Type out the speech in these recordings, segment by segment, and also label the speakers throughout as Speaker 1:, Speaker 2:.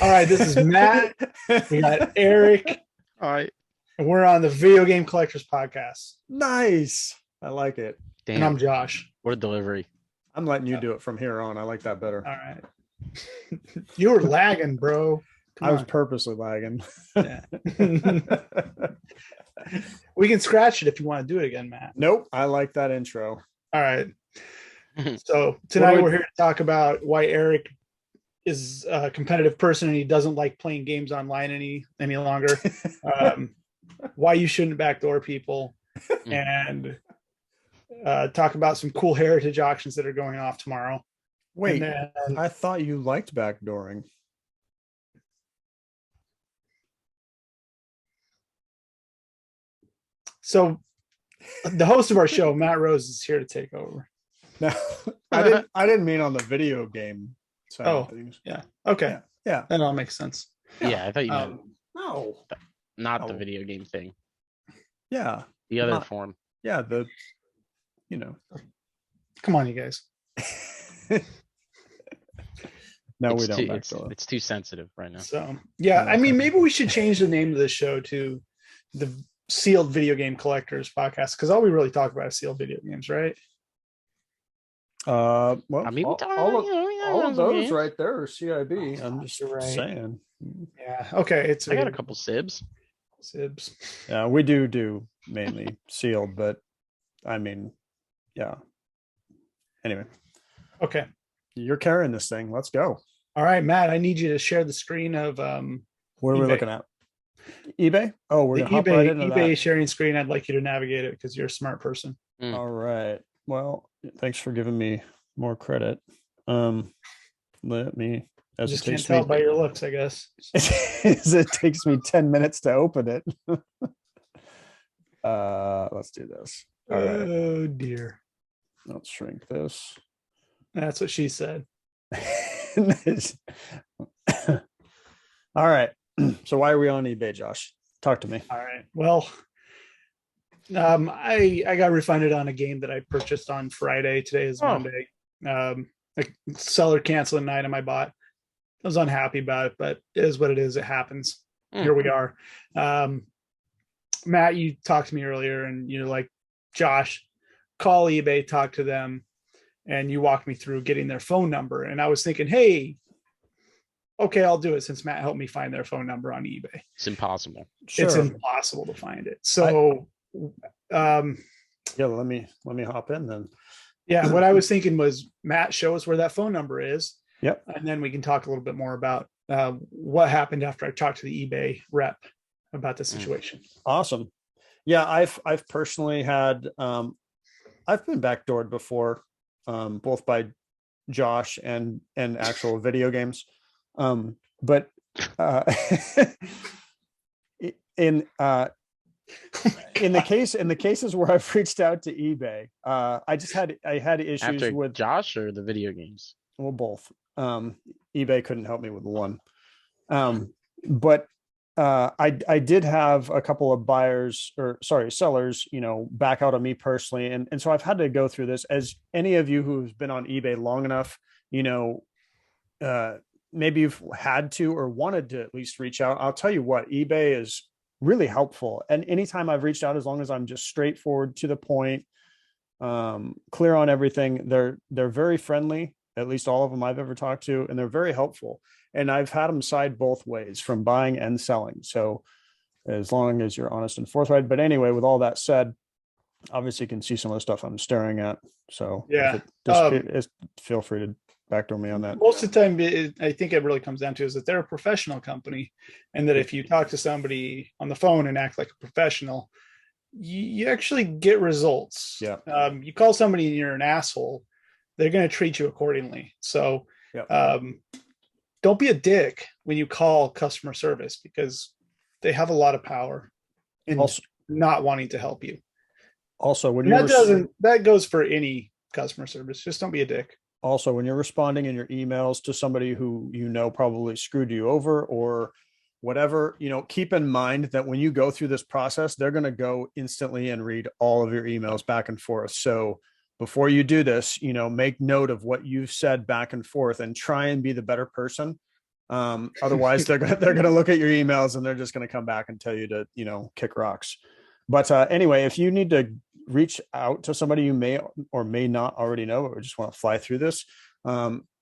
Speaker 1: All right, this is Matt. We got Eric,
Speaker 2: All right.
Speaker 1: and we're on the Video Game Collectors Podcast.
Speaker 3: Nice. I like it.
Speaker 1: And I'm
Speaker 2: Damn.
Speaker 1: Josh.
Speaker 2: What a delivery.
Speaker 3: I'm letting you do it from here on. I like that better.
Speaker 1: All right. You were lagging, bro. Come
Speaker 3: I was
Speaker 1: on.
Speaker 3: purposely lagging.
Speaker 1: Yeah. We can scratch it if you want to do it again, Matt.
Speaker 3: Nope. I like that intro.
Speaker 1: All right. So tonight we're here to talk about why Eric is a competitive person and he doesn't like playing games online any longer. Why you shouldn't backdoor people, and talk about some cool heritage auctions that are going off tomorrow.
Speaker 3: Wait,
Speaker 1: And then,
Speaker 3: I thought you liked backdooring.
Speaker 1: so the host of our show, Matt Rose, is here to take over.
Speaker 3: No, I didn't mean on the video game side of things.
Speaker 1: Yeah. Okay.
Speaker 3: Yeah.
Speaker 1: That all makes sense.
Speaker 2: Yeah, I thought you meant
Speaker 3: No.
Speaker 2: not the video game thing.
Speaker 3: Yeah.
Speaker 2: The other
Speaker 3: Not-
Speaker 2: form.
Speaker 3: Yeah.
Speaker 1: Come on, you guys.
Speaker 3: No,
Speaker 2: It's
Speaker 3: we don't
Speaker 2: too,
Speaker 3: backdoor.
Speaker 2: it's too sensitive right now.
Speaker 1: So yeah, I mean, maybe we should change the name of the show to the Sealed Video Game Collectors Podcast, because all we really talk about is sealed video games, right?
Speaker 3: Well,
Speaker 2: I mean,
Speaker 3: all of those right there are CIB. I'm just
Speaker 1: You're right.
Speaker 3: saying.
Speaker 1: Yeah. Okay. It's
Speaker 2: I got a couple sibs.
Speaker 1: Sibs.
Speaker 3: Yeah, we do mainly sealed, but I mean, yeah. Anyway,
Speaker 1: Okay.
Speaker 3: you're carrying this thing. Let's go.
Speaker 1: All right, Matt. I need you to share the screen of
Speaker 3: What are
Speaker 1: eBay.
Speaker 3: we looking at? eBay? Oh, we're
Speaker 1: the
Speaker 3: gonna hop right into
Speaker 1: eBay sharing screen. I'd like you to navigate it because you're a smart person.
Speaker 3: that. All right. Well, thanks for giving me more credit. Let me
Speaker 1: I
Speaker 3: as
Speaker 1: just
Speaker 3: it
Speaker 1: can't
Speaker 3: takes
Speaker 1: tell
Speaker 3: me
Speaker 1: by your looks, I guess.
Speaker 3: as it takes me 10 minutes to open it. Let's do this. All right.
Speaker 1: Oh dear.
Speaker 3: Let's shrink this.
Speaker 1: That's what she said.
Speaker 3: All right. So why are we on eBay, Josh? Talk to me.
Speaker 1: All right. Well, I got refunded on a game that I purchased on Friday. Today is Monday. A seller canceled an item I bought. I was unhappy about it, but it is what it is. It happens. Here we are. Matt, you talked to me earlier, and you're like, Josh, call eBay, talk to them, and you walked me through getting their phone number. And I was thinking, hey, okay, I'll do it since Matt helped me find their phone number on eBay.
Speaker 2: It's impossible.
Speaker 3: Sure.
Speaker 1: It's impossible to find it. So,
Speaker 3: Yeah, let me hop in then.
Speaker 1: yeah, what I was thinking was, Matt, show us where that phone number is.
Speaker 3: Yep.
Speaker 1: And then we can talk a little bit more about what happened after I talked to the eBay rep about the situation.
Speaker 3: Awesome. Yeah, I've personally had I've been backdoored before, both by Josh and actual video games. But in the cases where I've reached out to eBay, I had issues
Speaker 2: After
Speaker 3: with
Speaker 2: Josh or the video games?
Speaker 3: well, both. eBay couldn't help me with one. But I did have a couple of sellers, back out on me personally. And so I've had to go through this. As any of you who's been on eBay long enough, maybe you've had to or wanted to at least reach out. I'll tell you what, eBay is really helpful. And anytime I've reached out, as long as I'm just straightforward to the point, clear on everything, they're very friendly, at least all of them I've ever talked to, and they're very helpful. And I've had them side both ways, from buying and selling. So as long as you're honest and forthright. But anyway, with all that said, obviously you can see some of the stuff I'm staring at. So
Speaker 1: Yeah.
Speaker 3: feel free to backdoor me on that.
Speaker 1: Most of the time, I think it really comes down to is that they're a professional company, and that if you talk to somebody on the phone and act like a professional, you actually get results.
Speaker 3: Yeah.
Speaker 1: You call somebody and you're an asshole, they're going to treat you accordingly. So don't be a dick when you call customer service, because they have a lot of power in not wanting to help you.
Speaker 3: Also, when
Speaker 1: that goes for any customer service. Just don't be a dick.
Speaker 3: Also, when you're responding in your emails to somebody who probably screwed you over or whatever, keep in mind that when you go through this process, they're going to go instantly and read all of your emails back and forth. So before you do this, make note of what you've said back and forth and try and be the better person. Otherwise, they're gonna look at your emails and they're just gonna come back and tell you to, kick rocks. But anyway, if you need to reach out to somebody you may or may not already know, or just want to fly through this,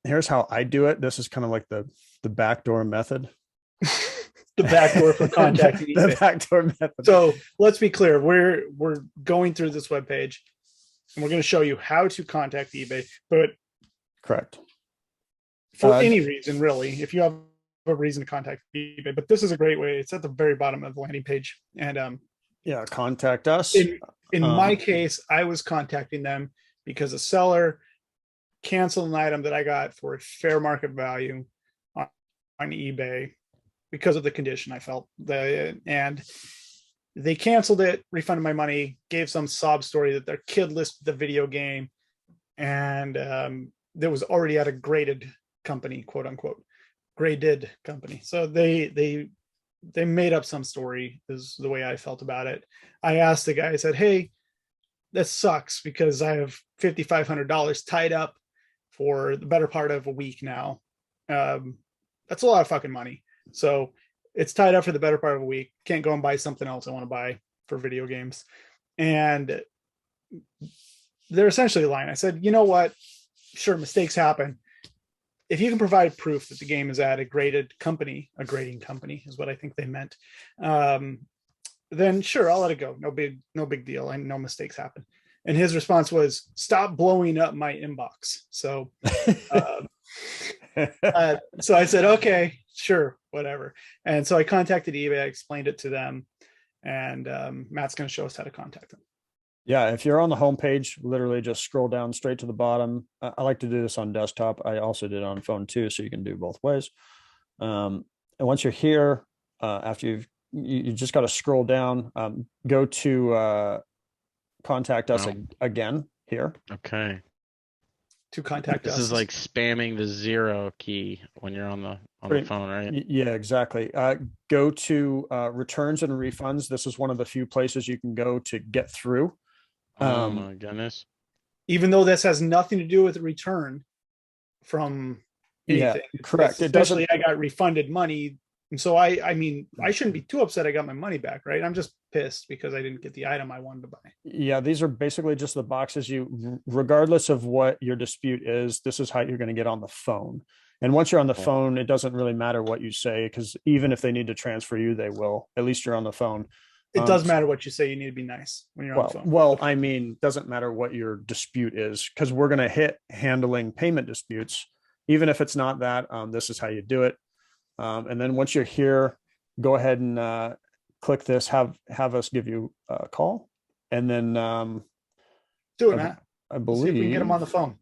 Speaker 3: here's how I do it. This is kind of like the backdoor method.
Speaker 1: The backdoor for contacting
Speaker 3: the backdoor method.
Speaker 1: So let's be clear. We're going through this webpage and we're going to show you how to contact eBay, but
Speaker 3: correct.
Speaker 1: For any reason, really, if you have a reason to contact eBay, but this is a great way. It's at the very bottom of the landing page. And
Speaker 3: yeah, contact us.
Speaker 1: In my case, I was contacting them because a seller canceled an item that I got for a fair market value on eBay because of the condition I felt. And they canceled it, refunded my money, gave some sob story that their kid listed the video game, and that was already at a graded company, quote unquote, graded company. So they made up some story, is the way I felt about it. I asked the guy, I said, hey, that sucks because I have $5,500 tied up for the better part of a week now. That's a lot of fucking money. So it's tied up for the better part of a week. Can't go and buy something else I want to buy for video games. And they're essentially lying. I said, you know what? Sure, mistakes happen. If you can provide proof that the game is at a graded company, a grading company is what I think they meant, then sure, I'll let it go. No big deal. And no mistakes happen. And his response was, stop blowing up my inbox. So, so I said, okay, sure, whatever. And so I contacted eBay. I explained it to them, and Matt's going to show us how to contact them.
Speaker 3: Yeah, if you're on the homepage, literally just scroll down straight to the bottom. I like to do this on desktop. I also did it on phone too, so you can do both ways. And once you're here, after you just got to scroll down, go to contact us again here.
Speaker 2: Okay.
Speaker 1: To contact us.
Speaker 2: This is like spamming the 0 key when you're on the phone, right?
Speaker 3: Yeah, exactly. Go to returns and refunds. This is one of the few places you can go to get through.
Speaker 2: Oh my goodness.
Speaker 1: Even though this has nothing to do with the return from anything.
Speaker 3: Yeah, correct.
Speaker 1: Especially I got refunded money. And so I mean, I shouldn't be too upset I got my money back, right? I'm just pissed because I didn't get the item I wanted to buy.
Speaker 3: Yeah, these are basically just the boxes regardless of what your dispute is, this is how you're going to get on the phone. And once you're on the phone, it doesn't really matter what you say, because even if they need to transfer you, they will. At least you're on the phone.
Speaker 1: It does matter what you say. You need to be nice when you're on the phone.
Speaker 3: Well, I mean, doesn't matter what your dispute is, because we're going to hit handling payment disputes. Even if it's not that, this is how you do it. And then once you're here, go ahead and click this, have us give you a call. And then
Speaker 1: do it, Matt.
Speaker 3: I believe
Speaker 1: see if we can get them on the phone.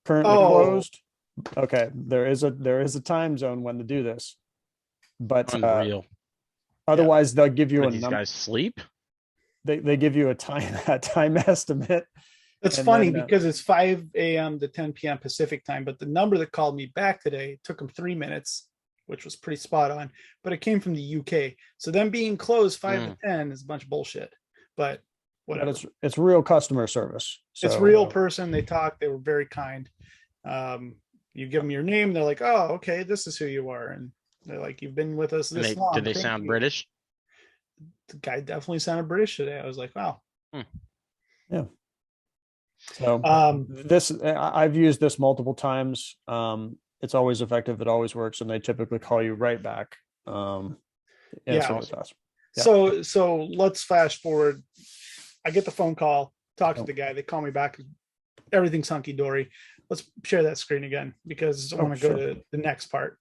Speaker 3: Currently closed. Okay, there is a time zone when to do this, but
Speaker 2: unreal.
Speaker 3: Otherwise, they'll give you
Speaker 2: these guys sleep.
Speaker 3: They give you a time estimate.
Speaker 1: It's funny because it's 5 a.m. to 10 p.m. Pacific time, but the number that called me back today took them 3 minutes, which was pretty spot on. But it came from the UK, so them being closed 5 to 10 is a bunch of bullshit. But whatever.
Speaker 3: But it's real customer service. So,
Speaker 1: it's real person. They talked. They were very kind. You give them your name, they're like, "Oh, okay, this is who you are," and they're like, "You've been with us this long."
Speaker 2: Did they sound British?
Speaker 1: The guy definitely sounded British today. I was like, "Wow."
Speaker 3: Yeah. So I've used this multiple times. It's always effective. It always works, and they typically call you right back.
Speaker 1: Yeah. So let's flash forward. I get the phone call, talk to the guy. They call me back. Everything's hunky dory. Let's share that screen again because I want to go to the next part.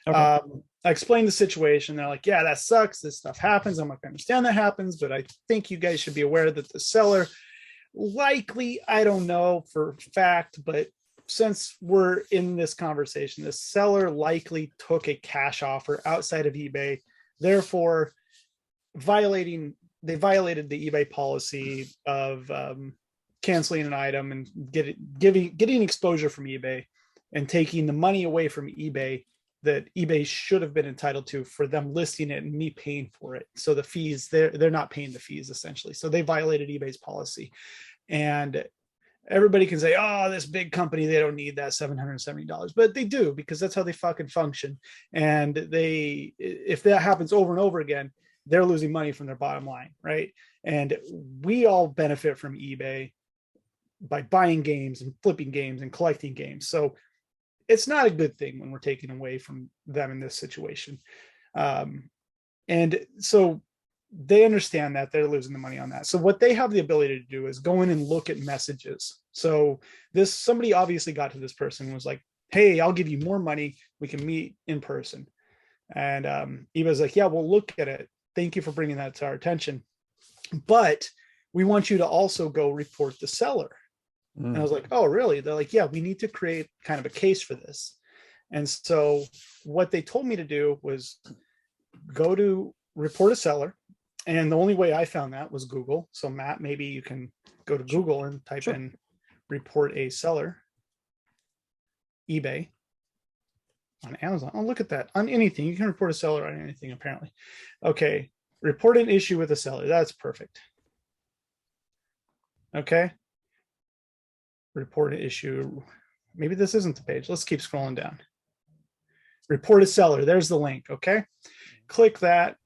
Speaker 1: Okay. I explained the situation. They're like, "Yeah, that sucks. This stuff happens." I'm like, "I understand that happens, but I think you guys should be aware that the seller likely, I don't know for fact, but since we're in this conversation, the seller likely took a cash offer outside of eBay, therefore they violated the eBay policy of canceling an item and getting exposure from eBay and taking the money away from eBay that eBay should have been entitled to for them listing it and me paying for it. So the fees, they're not paying the fees essentially. So they violated eBay's policy. And everybody can say, oh, this big company, they don't need that $770, but they do, because that's how they fucking function. And if that happens over and over again, they're losing money from their bottom line, right? And we all benefit from eBay by buying games and flipping games and collecting games. So it's not a good thing when we're taking away from them in this situation. And so they understand that they're losing the money on that. So what they have the ability to do is go in and look at messages. So somebody obviously got to this person and was like, hey, I'll give you more money. We can meet in person. And eBay's like, yeah, we'll look at it. Thank you for bringing that to our attention. But we want you to also go report the seller. And I was like, oh, really? They're like, yeah, we need to create kind of a case for this. And so what they told me to do was go to report a seller. And the only way I found that was Google. So Matt, maybe you can go to Google and type in report a seller, eBay, on Amazon. Oh, look at that. On anything. You can report a seller on anything, apparently. Okay. Report an issue with a seller. That's perfect. Okay. Report an issue. Maybe this isn't the page. Let's keep scrolling down. Report a seller. There's the link. Okay. Click that.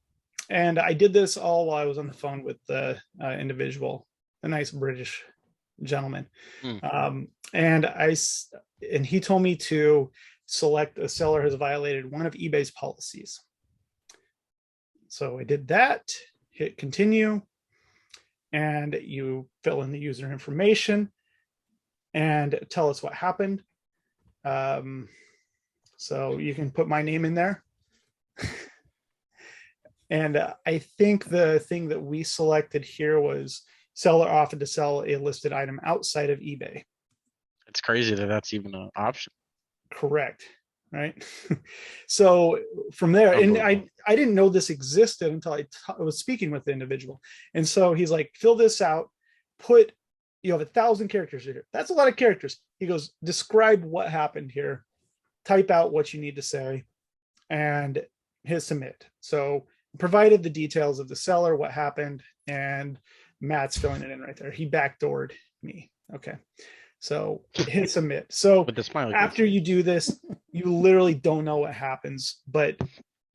Speaker 1: And I did this all while I was on the phone with the individual, a nice British gentleman. And he told me to select a seller has violated one of eBay's policies. So I did that, hit continue, and you fill in the user information and tell us what happened. So you can put my name in there. And I think the thing that we selected here was seller offered to sell a listed item outside of eBay.
Speaker 2: It's crazy that that's even an option.
Speaker 1: Correct. Right. So from there, and I didn't know this existed until I was speaking with the individual. And so he's like, fill this out, you have 1,000 characters here. That's a lot of characters. He goes, describe what happened here, type out what you need to say, and hit submit. So provided the details of the seller, what happened, and Matt's filling it in right there. He backdoored me. Okay. So hit submit. So after you do this, you literally don't know what happens, but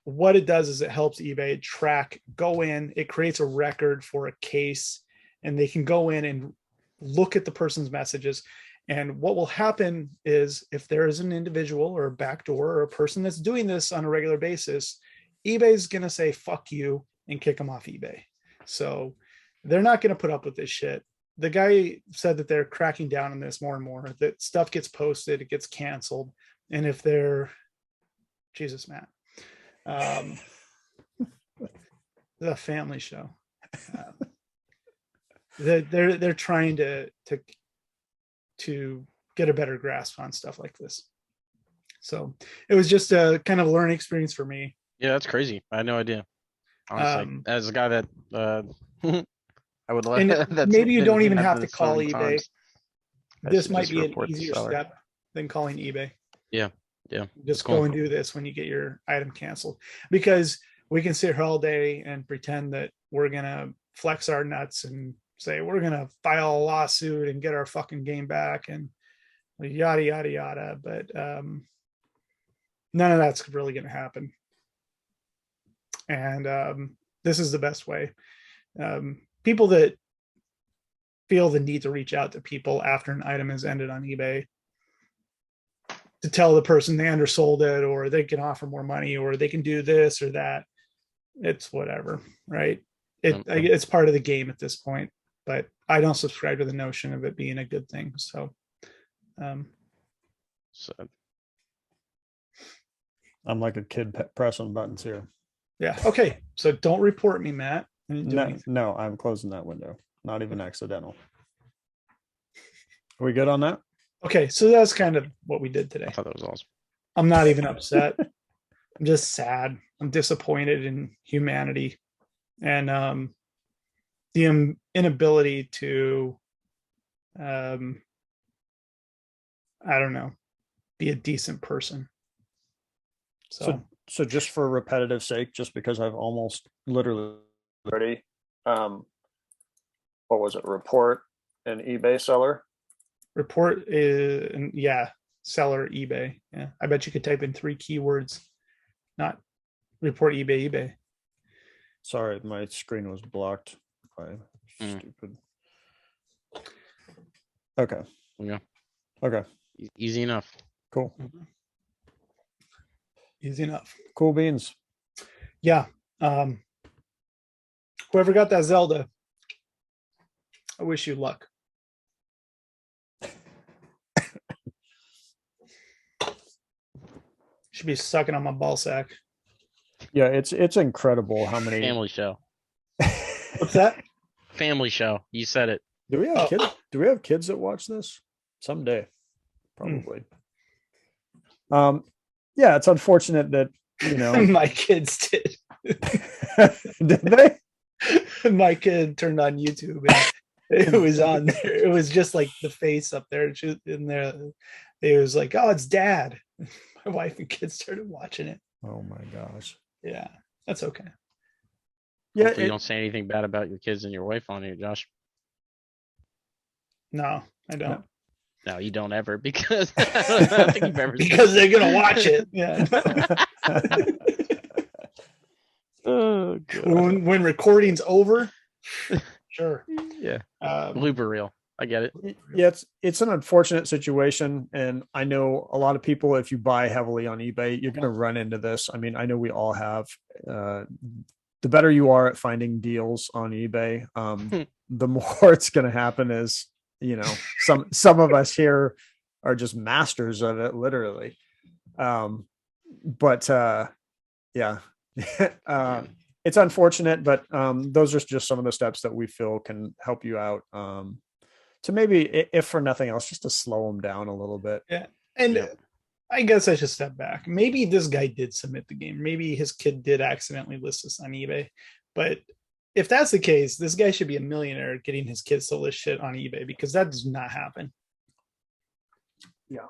Speaker 1: what it does is it helps eBay track, go in, it creates a record for a case, and they can go in and look at the person's messages. And what will happen is if there is an individual or a backdoor or a person that's doing this on a regular basis, eBay's going to say, fuck you, and kick them off eBay. So they're not going to put up with this shit. The guy said that they're cracking down on this more and more, that stuff gets posted, it gets canceled. And if they're, Jesus, Matt, the family show, they're trying to get a better grasp on stuff like this. So it was just a kind of learning experience for me.
Speaker 2: Yeah, that's crazy. I had no idea. Honestly, as a guy that I would like that.
Speaker 1: Maybe you don't even have to call eBay. This might be an easier step than calling eBay.
Speaker 2: Yeah.
Speaker 1: Just go and do this when you get your item canceled, because we can sit here all day and pretend that we're gonna flex our nuts and say we're gonna file a lawsuit and get our fucking game back and yada yada yada. But none of that's really gonna happen. And this is the best way. People that feel the need to reach out to people after an item has ended on eBay to tell the person they undersold it, or they can offer more money, or they can do this or that. It's whatever, right? It's part of the game at this point, but I don't subscribe to the notion of it being a good thing. So,
Speaker 3: I'm like a kid pressing buttons here.
Speaker 1: Yeah. Okay. So don't report me, Matt.
Speaker 3: No, I'm closing that window. Not even accidental. Are we good on that?
Speaker 1: Okay. So that's kind of what we did today.
Speaker 2: I thought that was awesome.
Speaker 1: I'm not even upset. I'm just sad. I'm disappointed in humanity and the inability to, I don't know, be a decent person.
Speaker 3: So just for repetitive sake, just because I've almost literally already, what was it? Report an eBay seller.
Speaker 1: Report seller eBay. Yeah, I bet you could type in 3 keywords, not report eBay.
Speaker 3: Sorry, my screen was blocked by stupid. Okay.
Speaker 2: Yeah.
Speaker 3: Okay.
Speaker 2: Easy enough.
Speaker 3: Cool.
Speaker 1: Easy enough.
Speaker 3: Cool beans.
Speaker 1: Yeah. Whoever got that Zelda, I wish you luck. Should be sucking on my ball sack.
Speaker 3: Yeah, it's incredible how many
Speaker 2: Family show.
Speaker 1: What's that?
Speaker 2: Family show. You said it.
Speaker 3: Do we have kids? Do we have kids that watch this? Someday, probably. Yeah, it's unfortunate that
Speaker 1: my kids did.
Speaker 3: Did they?
Speaker 1: My kid turned on YouTube and it was on there. It was just like the face up there in there. It was like, oh, it's Dad. My wife and kids started watching it.
Speaker 3: Oh my gosh.
Speaker 1: Yeah, that's okay.
Speaker 2: Yeah, hopefully you don't say anything bad about your kids and your wife on here, Josh.
Speaker 1: No, I don't.
Speaker 2: No, you don't ever, because I don't think you've ever
Speaker 1: because they're gonna watch it. Yeah.
Speaker 2: Oh, God.
Speaker 1: When recording's over, sure.
Speaker 2: Yeah. Blooper reel. I get it.
Speaker 3: Yeah, it's an unfortunate situation, and I know a lot of people, if you buy heavily on eBay, you're going to run into this. I mean, I know we all have. The better you are at finding deals on eBay, the more it's going to happen is, some of us here are just masters of it, literally. But yeah, it's unfortunate, but those are just some of the steps that we feel can help you out. To maybe, if for nothing else, just to slow them down a little bit.
Speaker 1: Yeah. And I guess I should step back. Maybe this guy did submit the game. Maybe his kid did accidentally list this on eBay. But if that's the case, this guy should be a millionaire getting his kids to list shit on eBay, because that does not happen.
Speaker 3: Yeah.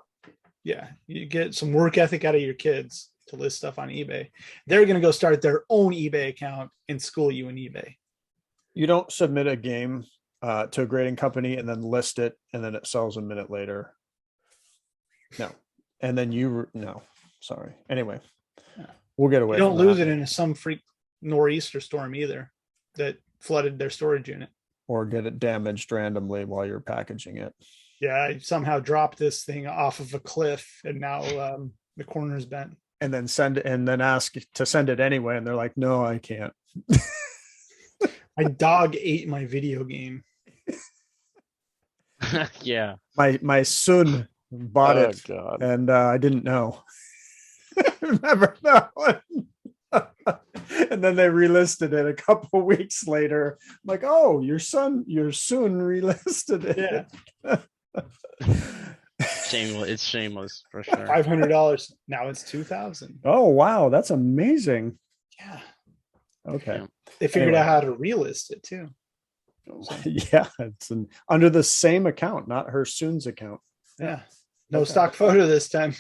Speaker 1: Yeah. You get some work ethic out of your kids to list stuff on eBay. They're going to go start their own eBay account and school you in eBay.
Speaker 3: You don't submit a game to a grading company and then list it, and then it sells a minute later. No. And then sorry. Anyway, we'll get away.
Speaker 1: You don't lose it in some freak nor'easter storm either that flooded their storage unit.
Speaker 3: Or get it damaged randomly while you're packaging it.
Speaker 1: Yeah, I somehow dropped this thing off of a cliff and now the corner's bent. And
Speaker 3: then ask to send it anyway, and they're like, no, I can't.
Speaker 1: My dog ate my video game.
Speaker 2: Yeah.
Speaker 3: My son bought it,
Speaker 2: God.
Speaker 3: and I didn't know. Remember that one? And then they relisted it a couple weeks later. I'm like, oh, your son relisted it.
Speaker 1: Yeah.
Speaker 2: Shameless. It's shameless for sure.
Speaker 1: $500. Now it's $2,000.
Speaker 3: Oh wow, that's amazing.
Speaker 1: Yeah.
Speaker 3: Okay.
Speaker 2: Yeah.
Speaker 1: They figured out how to relist it too.
Speaker 3: Yeah, it's under the same account, not her Soon's account.
Speaker 1: Yeah. No stock photo this time.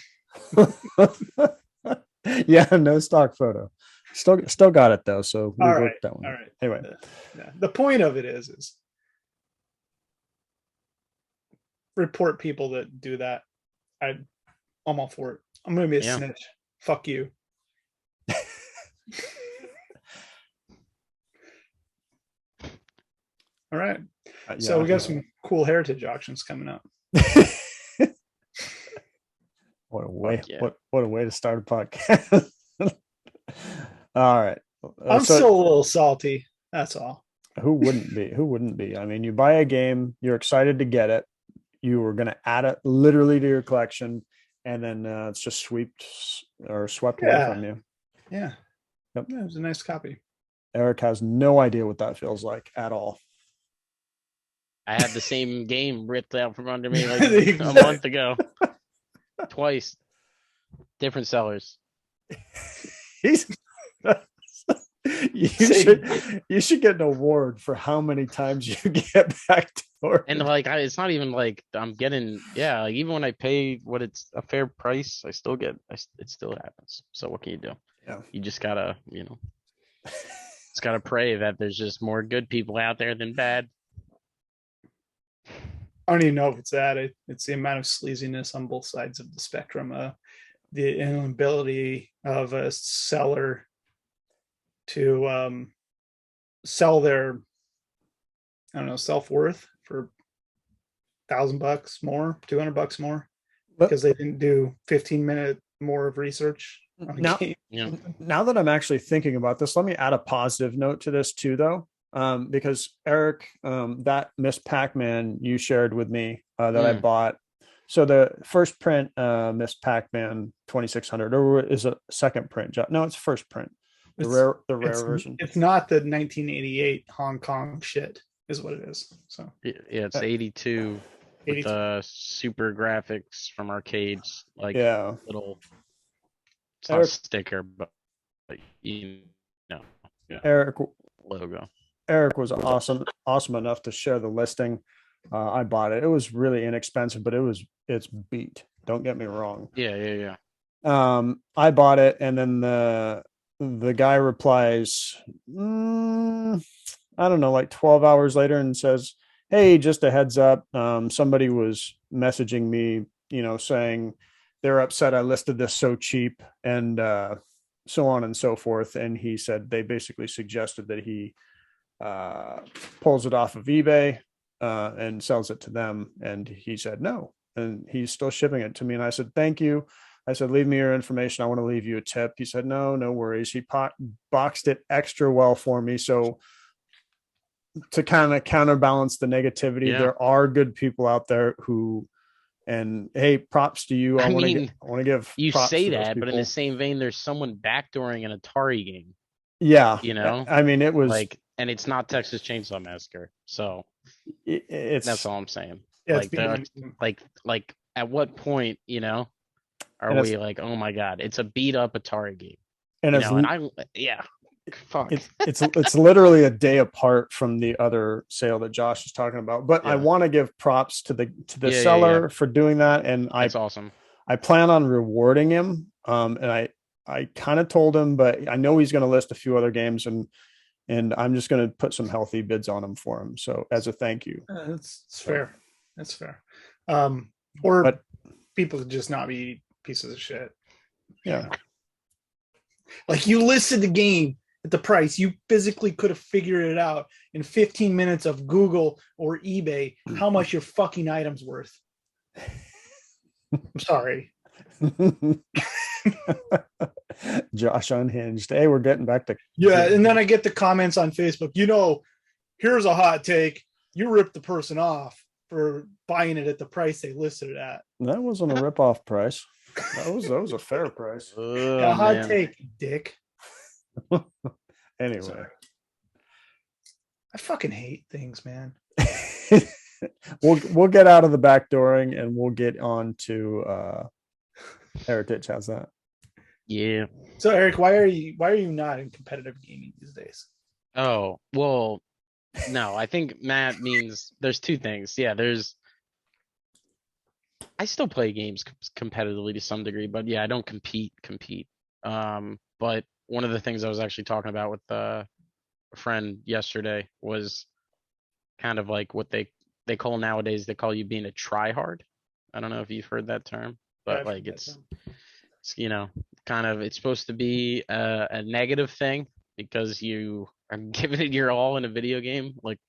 Speaker 3: Yeah, no stock photo. Still got it though, so we worked that one.
Speaker 1: All right.
Speaker 3: Anyway,
Speaker 1: the point of it is report people that do that. I'm all for it. I'm gonna be a snitch. Fuck you. All right. So we got some cool heritage auctions coming up.
Speaker 3: What a way! What a way to start a podcast. All right.
Speaker 1: I'm still a little salty. That's all.
Speaker 3: Who wouldn't be? Who wouldn't be? I mean, you buy a game, you're excited to get it. You were going to add it literally to your collection, and then it's just swept away from you.
Speaker 1: Yeah.
Speaker 3: Yep.
Speaker 1: Yeah, it was a nice copy.
Speaker 3: Eric has no idea what that feels like at all.
Speaker 2: I had the same game ripped out from under me like a month ago. Twice. Different sellers.
Speaker 3: You should get an award for how many times you get back door.
Speaker 2: And it's not even like I'm getting, like even when I pay what it's a fair price, I still get, it still happens. So what can you do?
Speaker 3: Yeah.
Speaker 2: You just gotta, just gotta pray that there's just more good people out there than bad.
Speaker 1: I don't even know if it's that. It's the amount of sleaziness on both sides of the spectrum. The inability of a seller to sell their, I don't know, self-worth for $1,000 more, $200 more, because they didn't do 15-minute more of research on a game.
Speaker 2: Yeah.
Speaker 3: Now that I'm actually thinking about this, let me add a positive note to this too, though. Because Eric, that Miss Pac-Man you shared with me that I bought. So the first print Miss Pac-Man 2600, or is it second print? No, it's first print. The rare version.
Speaker 1: It's not the 1988 Hong Kong shit, is what it is. So
Speaker 2: yeah, it's 82 with the super graphics from arcades, like little. It's not a sticker, but you know,
Speaker 3: Eric
Speaker 2: logo.
Speaker 3: Eric was awesome enough to share the listing. I bought it. It was really inexpensive, but it's beat. Don't get me wrong.
Speaker 2: Yeah.
Speaker 3: I bought it, and then the guy replies, I don't know, like 12 hours later, and says, "Hey, just a heads up. Somebody was messaging me, saying they're upset I listed this so cheap, and so on and so forth." And he said they basically suggested that he pulls it off of eBay and sells it to them. And he said no, and he's still shipping it to me. And I said, thank you. I said, leave me your information. I want to leave you a tip. He said, no worries. He boxed it extra well for me. So to kind of counterbalance the negativity, there are good people out there who, and hey, props to you. I want to give
Speaker 2: you
Speaker 3: props
Speaker 2: say
Speaker 3: to those
Speaker 2: that,
Speaker 3: people.
Speaker 2: but in the same vein, there's someone backdooring an Atari game.
Speaker 3: Yeah.
Speaker 2: I
Speaker 3: mean, it was
Speaker 2: like, and it's not Texas Chainsaw Massacre. So that's all I'm saying.
Speaker 1: Yeah,
Speaker 2: like at what point, are we like, oh my God, it's a beat up Atari game.
Speaker 3: And
Speaker 2: fuck.
Speaker 3: It's literally a day apart from the other sale that Josh is talking about. But I want to give props to the seller for doing that. And
Speaker 2: that's awesome.
Speaker 3: I plan on rewarding him. And I kind of told him, but I know he's going to list a few other games, and I'm just going to put some healthy bids on him for him. So as a thank you.
Speaker 1: That's fair. That's fair. But people could just not be pieces of shit.
Speaker 3: Yeah.
Speaker 1: Like, you listed the game at the price. You physically could have figured it out in 15 minutes of Google or eBay how much your fucking item's worth. I'm sorry.
Speaker 3: Josh unhinged. Hey, we're getting back to
Speaker 1: and then I get the comments on Facebook. Here's a hot take. You ripped the person off for buying it at the price they listed it at.
Speaker 3: That wasn't a rip-off price. That was a fair price.
Speaker 1: Hot take, dick.
Speaker 3: Anyway,
Speaker 1: sorry. I fucking hate things, man.
Speaker 3: We'll get out of the backdooring and we'll get on to Heritage. How's that?
Speaker 2: Yeah.
Speaker 1: So Eric, why are you not in competitive gaming these days?
Speaker 2: Oh, well, no, I think Matt means there's two things. Yeah, I still play games competitively to some degree, but I don't compete. But one of the things I was actually talking about with a friend yesterday was kind of like what they call nowadays, they call you being a tryhard. I don't know if you've heard that term, but like it's kind of, it's supposed to be a negative thing because you are giving it your all in a video game, like,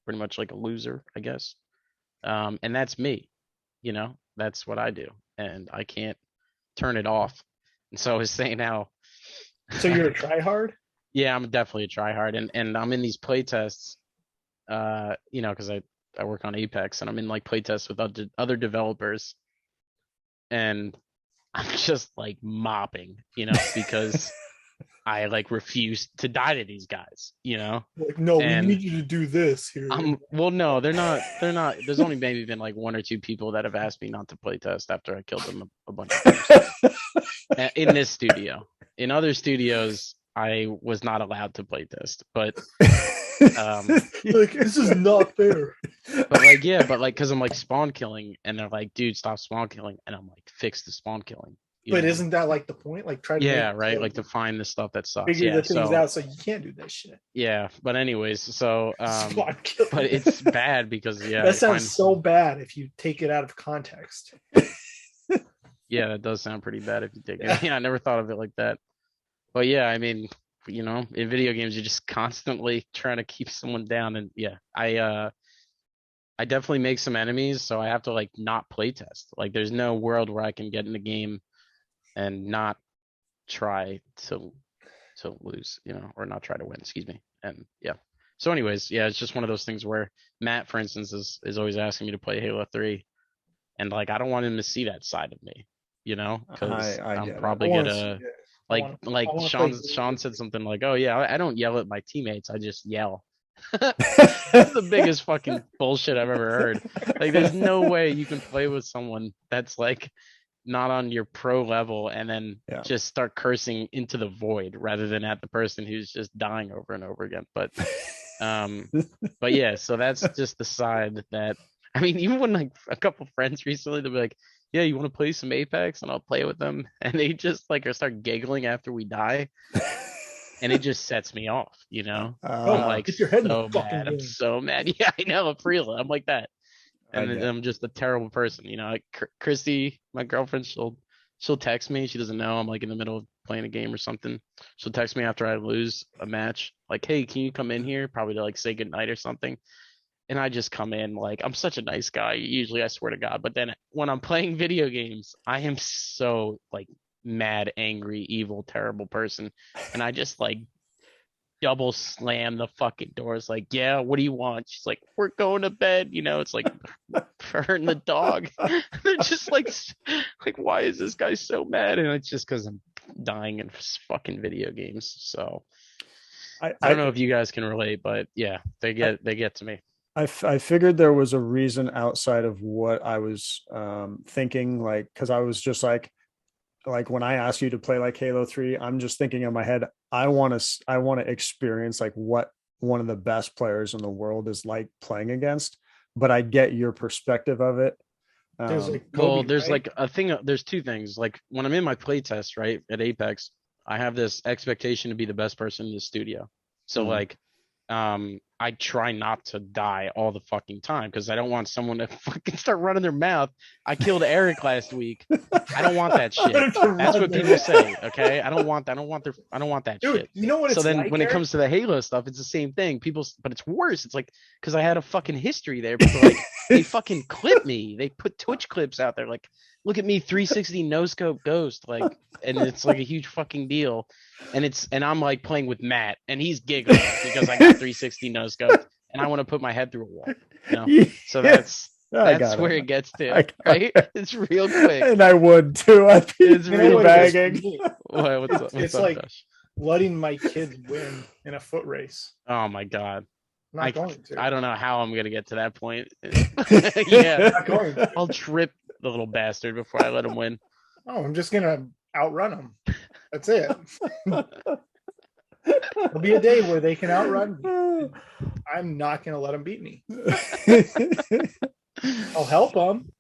Speaker 2: pretty much like a loser, I guess. And that's me, that's what I do, and I can't turn it off. And so I was saying how.
Speaker 1: So you're a tryhard?
Speaker 2: Yeah, I'm definitely a tryhard, and I'm in these play tests, because I work on Apex, and I'm in like play tests with other developers, and I'm just like mopping, because I like refuse to die to these guys,
Speaker 1: Like, no, we need you to do this here.
Speaker 2: Well, no, they're not. There's only maybe been like one or two people that have asked me not to play test after I killed them a bunch of times. In this studio. In other studios, I was not allowed to play test, but
Speaker 1: like, this is not fair.
Speaker 2: But because I'm like spawn killing, and they're like, dude, stop spawn killing, and I'm like, fix the spawn killing,
Speaker 1: But isn't that like the point? Like try to
Speaker 2: right, like to find the stuff that sucks.
Speaker 1: Figure the things out so you can't do that shit.
Speaker 2: Yeah, but anyways, so but it's bad because
Speaker 1: that sounds so bad if you take it out of context.
Speaker 2: Yeah, that does sound pretty bad if you take it. Yeah, I never thought of it like that. But yeah, I mean, in video games you're just constantly trying to keep someone down, and I definitely make some enemies, so I have to like not play test. Like there's no world where I can get in the game and not try to lose, or not try to win, excuse me. And yeah. So anyways, yeah, it's just one of those things where Matt, for instance, is always asking me to play Halo 3. And like I don't want him to see that side of me, because I'm probably gonna like Sean said something like, oh yeah, I don't yell at my teammates, I just yell. That's the biggest fucking bullshit I've ever heard. Like there's no way you can play with someone that's like not on your pro level and then just start cursing into the void rather than at the person who's just dying over and over again. But yeah, so that's just the side that, I mean, even when like a couple friends recently, they'll be like, yeah, you want to play some Apex? And I'll play with them. And they just like start giggling after we die. And it just sets me off, I'm like,
Speaker 1: get your head
Speaker 2: so mad. I'm so mad. Yeah, I know. For real. I'm like that. And then I'm just a terrible person, like Christy, my girlfriend, she'll text me. She doesn't know I'm like in the middle of playing a game or something. She'll text me after I lose a match, like, hey, can you come in here? Probably to like say goodnight or something. And I just come in like, I'm such a nice guy. Usually, I swear to God. But then when I'm playing video games, I am so like mad, angry, evil, terrible person. And I just like double slam the fucking doors. Like, yeah, what do you want? She's like, we're going to bed. It's like her and the dog. They're just like, why is this guy so mad? And it's just because I'm dying in fucking video games. So I don't know if you guys can relate, but yeah, they get to me.
Speaker 3: I figured there was a reason outside of what I was thinking, like, because I was just like when I asked you to play like Halo 3, I'm just thinking in my head, I want to experience like what one of the best players in the world is like playing against. But I get your perspective of it.
Speaker 2: There's like a thing. There's two things. Like when I'm in my play test, right, at Apex, I have this expectation to be the best person in the studio. So like, I try not to die all the fucking time because I don't want someone to fucking start running their mouth. I killed Eric last week. I don't want that shit. That's what people say. Okay, I don't want that. I don't want that shit.
Speaker 1: You know what?
Speaker 2: So then,
Speaker 1: like,
Speaker 2: when Eric? It comes to the Halo stuff, it's the same thing. But it's worse. It's like because I had a fucking history there. People like they fucking clip me. They put Twitch clips out there. Like, look at me, 360 no scope ghost. Like, and it's like a huge fucking deal. And I'm like playing with Matt, and he's giggling because I got 360 no scope, and I want to put my head through a wall. So that's where it gets to, right? It's real quick,
Speaker 3: and I would too. It's real bagging.
Speaker 1: It's like Josh? Letting my kids win in a foot race.
Speaker 2: Oh my God.
Speaker 1: I'm not going to.
Speaker 2: I don't know how I'm gonna get to that point. Yeah,
Speaker 1: not going.
Speaker 2: I'll trip the little bastard before I let him win.
Speaker 1: Oh, I'm just gonna outrun him. That's it. There'll be a day where they can outrun me. I'm not gonna let them beat me. I'll help them.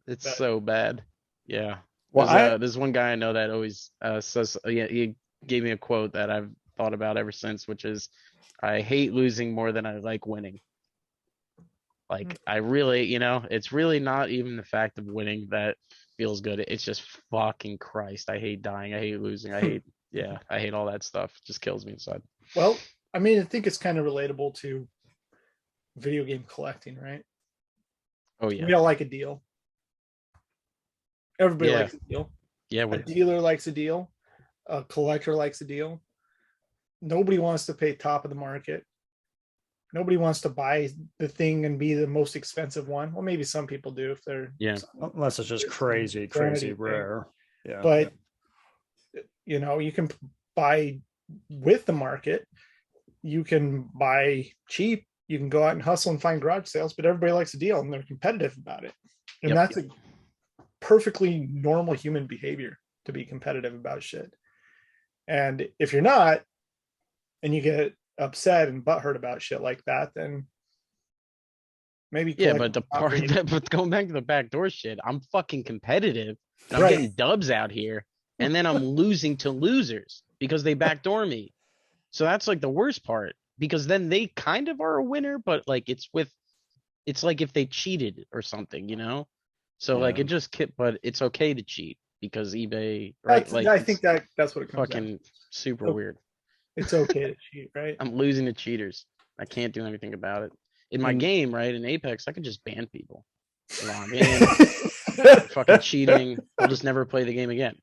Speaker 2: It's so bad. Yeah. Well, there's one guy I know that always says, he gave me a quote that I've thought about ever since, which is, I hate losing more than I like winning. Like, I really, it's really not even the fact of winning that feels good. It's just fucking Christ. I hate dying. I hate losing. I hate all that stuff. It just kills me inside.
Speaker 1: Well, I mean, I think it's kind of relatable to video game collecting, right?
Speaker 2: Oh, yeah.
Speaker 1: We all like a deal. Everybody likes a deal.
Speaker 2: Yeah.
Speaker 1: A dealer likes a deal. A collector likes a deal. Nobody wants to pay top of the market. Nobody wants to buy the thing and be the most expensive one. Well, maybe some people do if they're
Speaker 3: unless it's just crazy rare. Yeah.
Speaker 1: But you can buy with the market. You can buy cheap. You can go out and hustle and find garage sales, but everybody likes a deal and they're competitive about it. And that's a perfectly normal human behavior to be competitive about shit. And if you're not, and you get upset and butthurt about shit like that, then Maybe
Speaker 2: Yeah, but but going back to the backdoor shit, I'm fucking competitive. And I'm
Speaker 1: Right.
Speaker 2: getting dubs out here, and then I'm losing to losers because they backdoor me. So that's like the worst part because then they kind of are a winner, but like it's like if they cheated or something, you know? So like it just but it's okay to cheat because eBay, right?
Speaker 1: I think that's what it comes down
Speaker 2: fucking
Speaker 1: to.
Speaker 2: super weird.
Speaker 1: It's okay to cheat, right?
Speaker 2: I'm losing to cheaters. I can't do anything about it. In my game, right, in Apex, I can just ban people. Log in, fucking cheating. We'll just never play the game again.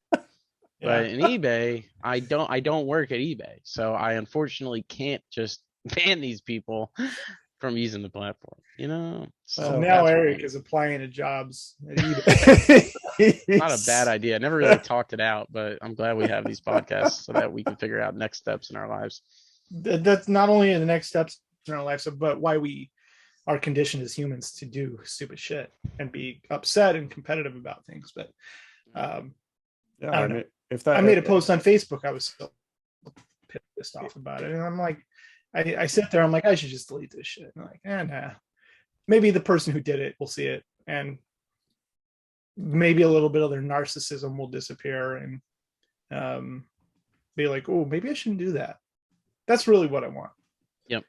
Speaker 2: But in eBay, I don't work at eBay, so I unfortunately can't just ban these people from using the platform. You know.
Speaker 1: So now Eric is applying to jobs at eBay.
Speaker 2: Not a bad idea. I never really talked it out, but I'm glad we have these podcasts so that we can figure out next steps in our lives.
Speaker 1: That's not only the next steps in our lives, but why we are conditioned as humans to do stupid shit and be upset and competitive about things. But I don't know. I made a post on Facebook. I was so pissed off about it, and I'm like, I sit there. I'm like, I should just delete this shit. And I'm like, nah. Maybe the person who did it will see it, and maybe a little bit of their narcissism will disappear, and be like, oh, maybe I shouldn't do that. That's really what I want.
Speaker 2: Yep.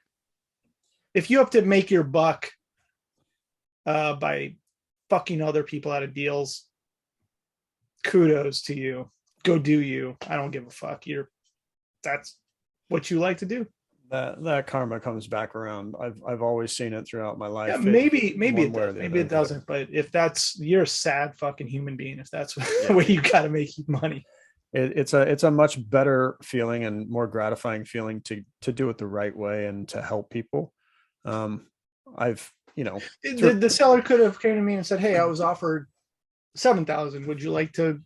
Speaker 1: If you have to make your buck by fucking other people out of deals, kudos to you. Go do you. I don't give a fuck. That's what you like to do.
Speaker 3: That karma comes back around. I've always seen it throughout my life.
Speaker 1: Yeah, maybe it does. Maybe it doesn't. But if you're a sad fucking human being, if that's the way you got to make money.
Speaker 3: It's a much better feeling and more gratifying feeling to do it the right way and to help people. The
Speaker 1: seller could have came to me and said, "Hey, I was offered 7,000. Would you like to?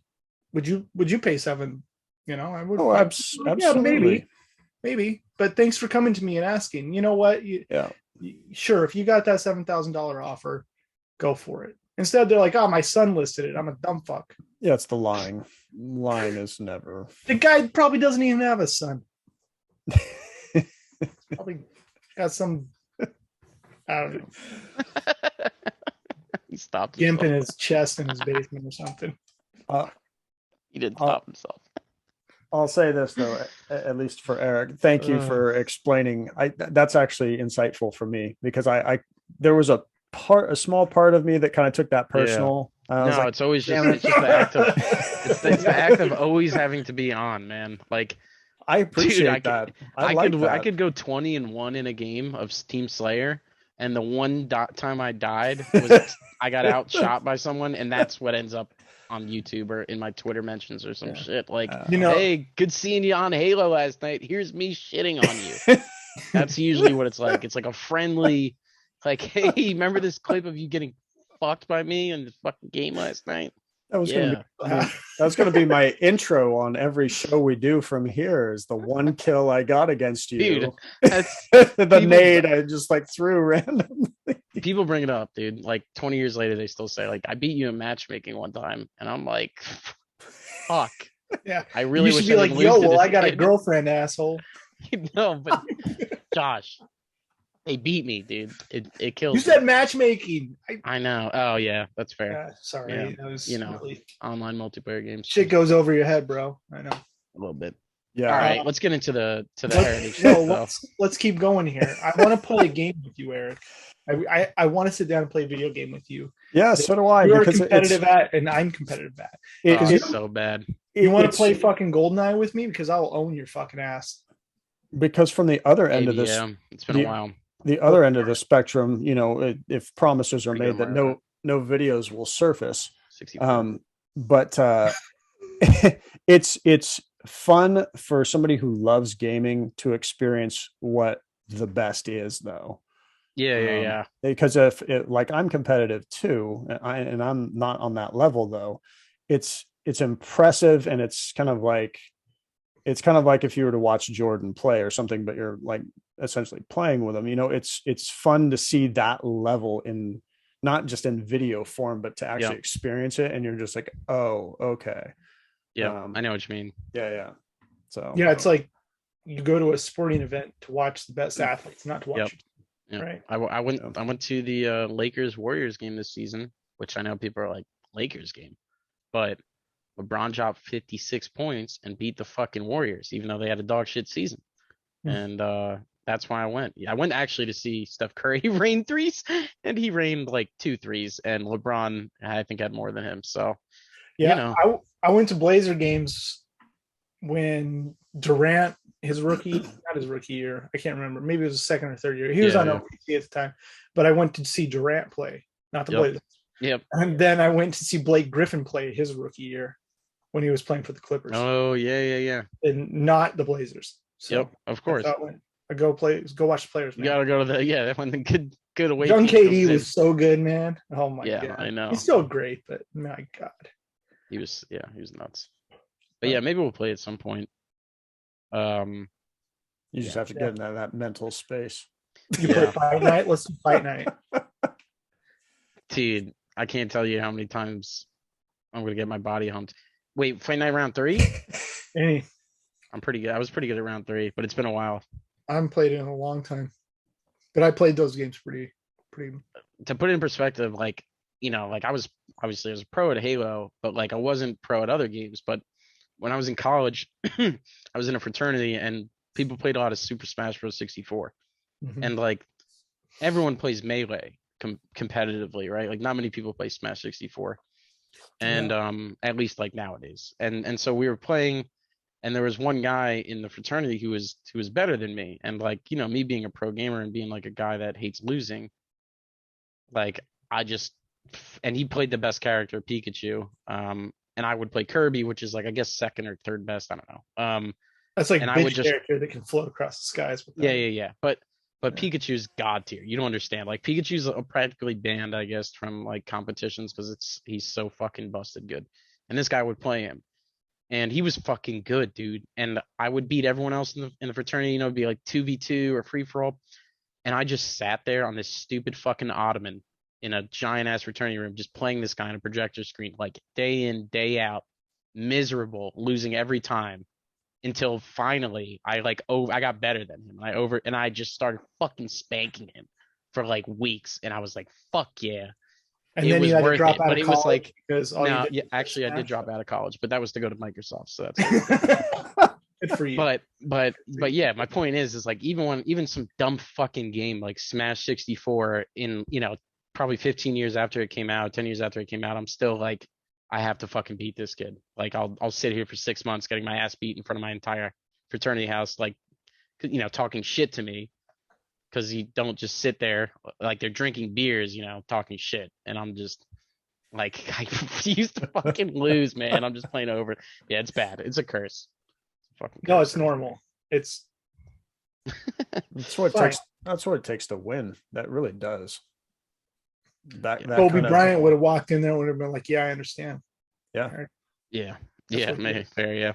Speaker 1: Would you pay 7? You know, I would.
Speaker 3: Oh, absolutely.
Speaker 1: Yeah, maybe. But thanks for coming to me and asking. You know what? Sure, if you got that $7,000 offer, go for it. Instead, they're like, "Oh, my son listed it. I'm a dumb fuck."
Speaker 3: Yeah, it's the lying. Lying is never.
Speaker 1: The guy probably doesn't even have a son. Probably got some. I don't know.
Speaker 2: He stopped
Speaker 1: gimp in his chest in his basement or something.
Speaker 2: He didn't stop himself.
Speaker 3: I'll say this though, at least for Eric, thank you for explaining. That's actually insightful for me because I there was a small part of me that kind of took that personal.
Speaker 2: No, it's always just the act of it's the act of always having to be on, man. Like
Speaker 3: I appreciate that.
Speaker 2: I could go 20-1 in a game of Team Slayer, and the one time I died was I got outshot by someone, and that's what ends up on YouTube or in my Twitter mentions or some shit. Like, hey, good seeing you on Halo last night. Here's me shitting on you. That's usually what it's like. It's like a friendly, like, hey, remember this clip of you getting fucked by me in the fucking game last night?
Speaker 3: That was gonna be my intro on every show we do from here. Is the one kill I got against you,
Speaker 2: dude?
Speaker 3: The nade I just like threw randomly.
Speaker 2: People bring it up, dude. Like 20 years later, they still say, like, I beat you in matchmaking one time, and I'm like, fuck.
Speaker 1: Yeah,
Speaker 2: I really
Speaker 1: wish you should be like, yo, well, I got a girlfriend, asshole.
Speaker 2: No, but Josh. They beat me, dude. It killed.
Speaker 1: You said matchmaking.
Speaker 2: I know. Oh yeah, that's fair.
Speaker 1: Sorry,
Speaker 2: yeah.
Speaker 1: That was
Speaker 2: really... online multiplayer games.
Speaker 1: Shit goes over your head, bro. I know.
Speaker 2: A little bit.
Speaker 3: Yeah.
Speaker 2: All right, let's get into the heritage.
Speaker 1: Let's keep going here. I want to play a game with you, Eric. I want to sit down and play a video game with you.
Speaker 3: Yeah, so do I.
Speaker 1: You're competitive at, and I'm competitive at.
Speaker 2: It's so bad.
Speaker 1: You want to play fucking GoldenEye with me? Because I'll own your fucking ass.
Speaker 3: Because from the other end of this,
Speaker 2: it's been a while.
Speaker 3: The other end of the spectrum, if promises are made that no videos will surface, but it's fun for somebody who loves gaming to experience what the best is, though.
Speaker 2: Yeah.
Speaker 3: Because like I'm competitive too, and I'm not on that level though. It's impressive, and it's kind of like if you were to watch Jordan play or something, but you're like essentially playing with him. It's fun to see that level in not just in video form, but to actually experience it. And you're just like, oh, okay.
Speaker 2: Yeah, I know what you mean.
Speaker 3: Yeah. So
Speaker 1: it's like you go to a sporting event to watch the best athletes, not to watch.
Speaker 2: Yeah.
Speaker 1: Right.
Speaker 2: I went to the Lakers Warriors game this season, which I know people are like Lakers game, but LeBron dropped 56 points and beat the fucking Warriors, even though they had a dog shit season. And that's why I went. I went actually to see Steph Curry rain threes, and he rained like 2 threes, and LeBron I think had more than him. So
Speaker 1: Yeah, I went to Blazer games when Durant, not his rookie year, I can't remember. Maybe it was his second or third year. He was on OKC at the time, but I went to see Durant play, not the Blazers.
Speaker 2: Yep.
Speaker 1: And then I went to see Blake Griffin play his rookie year when he was playing for the Clippers.
Speaker 2: Oh yeah.
Speaker 1: And not the Blazers. So
Speaker 2: yep, of course.
Speaker 1: I go watch the players. Man.
Speaker 2: You gotta go to that one. Good away.
Speaker 1: Young KD was so good, man. Oh my god.
Speaker 2: I know.
Speaker 1: He's still great, but my god.
Speaker 2: He was nuts. But yeah, maybe we'll play at some point.
Speaker 3: You just have to get in that mental space.
Speaker 1: You play Fight Night? Let's do Fight Night.
Speaker 2: Dude, I can't tell you how many times I'm gonna get my body humped. Wait, Fight Night round 3? I'm pretty good. I was pretty good at round 3, but it's been a while.
Speaker 1: I haven't played it in a long time. But I played those games pretty.
Speaker 2: To put it in perspective, like, like I was a pro at Halo, but like I wasn't pro at other games. But when I was in college, I was in a fraternity and people played a lot of Super Smash Bros. 64. Mm-hmm. And like everyone plays Melee competitively, right? Like not many people play Smash 64. And at least like nowadays. And so we were playing, and there was one guy in the fraternity who was better than me. And like, me being a pro gamer and being like a guy that hates losing, like and he played the best character, Pikachu. And I would play Kirby, which is like, I guess, second or third best. I don't know.
Speaker 1: That's like a character that can float across the skies. With that.
Speaker 2: Yeah. But Pikachu's god tier. You don't understand. Like Pikachu's practically banned, I guess, from like competitions because he's so fucking busted good. And this guy would play him, and he was fucking good, dude. And I would beat everyone else in the fraternity. It'd be like 2v2 or free for all. And I just sat there on this stupid fucking ottoman in a giant ass fraternity room, just playing this guy on a projector screen, like day in, day out, miserable, losing every time. Until finally I got better than him. And I just started fucking spanking him for like weeks. And I was like, fuck yeah.
Speaker 1: And then you had to drop out of college.
Speaker 2: It was like,
Speaker 1: I
Speaker 2: did drop out of college, but that was to go to Microsoft. So that's
Speaker 1: good for you.
Speaker 2: But yeah, my point is like even some dumb fucking game like Smash 64 in, probably 15 years after it came out, 10 years after it came out, I'm still like, I have to fucking beat this kid. Like I'll sit here for 6 months getting my ass beat in front of my entire fraternity house, like, talking shit to me because you don't just sit there like they're drinking beers, talking shit. And I'm just like, I refuse to fucking lose, man. I'm just playing over. Yeah, it's bad. It's a curse.
Speaker 1: No, it's normal. It's
Speaker 3: that's what it takes. That's what it takes to win. That really does. That
Speaker 1: Kobe Bryant would have walked in there and would have been like, yeah, I understand.
Speaker 3: Yeah.
Speaker 2: Maybe fair. Yeah.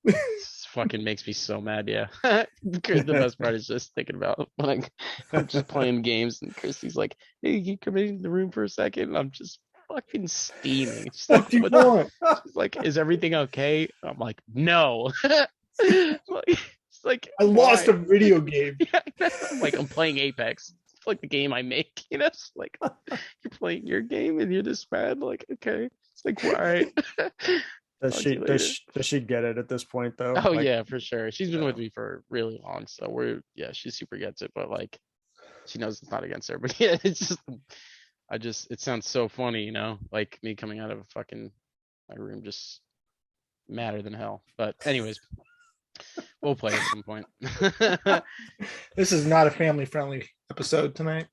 Speaker 2: This fucking makes me so mad. Yeah. The best part is just thinking about when I'm just playing games and Christy's like, hey, you come in the room for a second. And I'm just fucking steaming. She's like, she's like, is everything okay? I'm like, no. It's like
Speaker 1: I lost a video game.
Speaker 2: Yeah, I'm playing Apex. Like the game I make, it's like you're playing your game and you're this bad. Like, okay, it's like, all right.
Speaker 3: Does she get it at this point though?
Speaker 2: Oh yeah, for sure. She's been with me for really long, so she super gets it. But like, she knows it's not against her. But yeah, it's just, it sounds so funny, like me coming out of my room just madder than hell. But anyways. We'll play at some point.
Speaker 1: This is not a family-friendly episode tonight.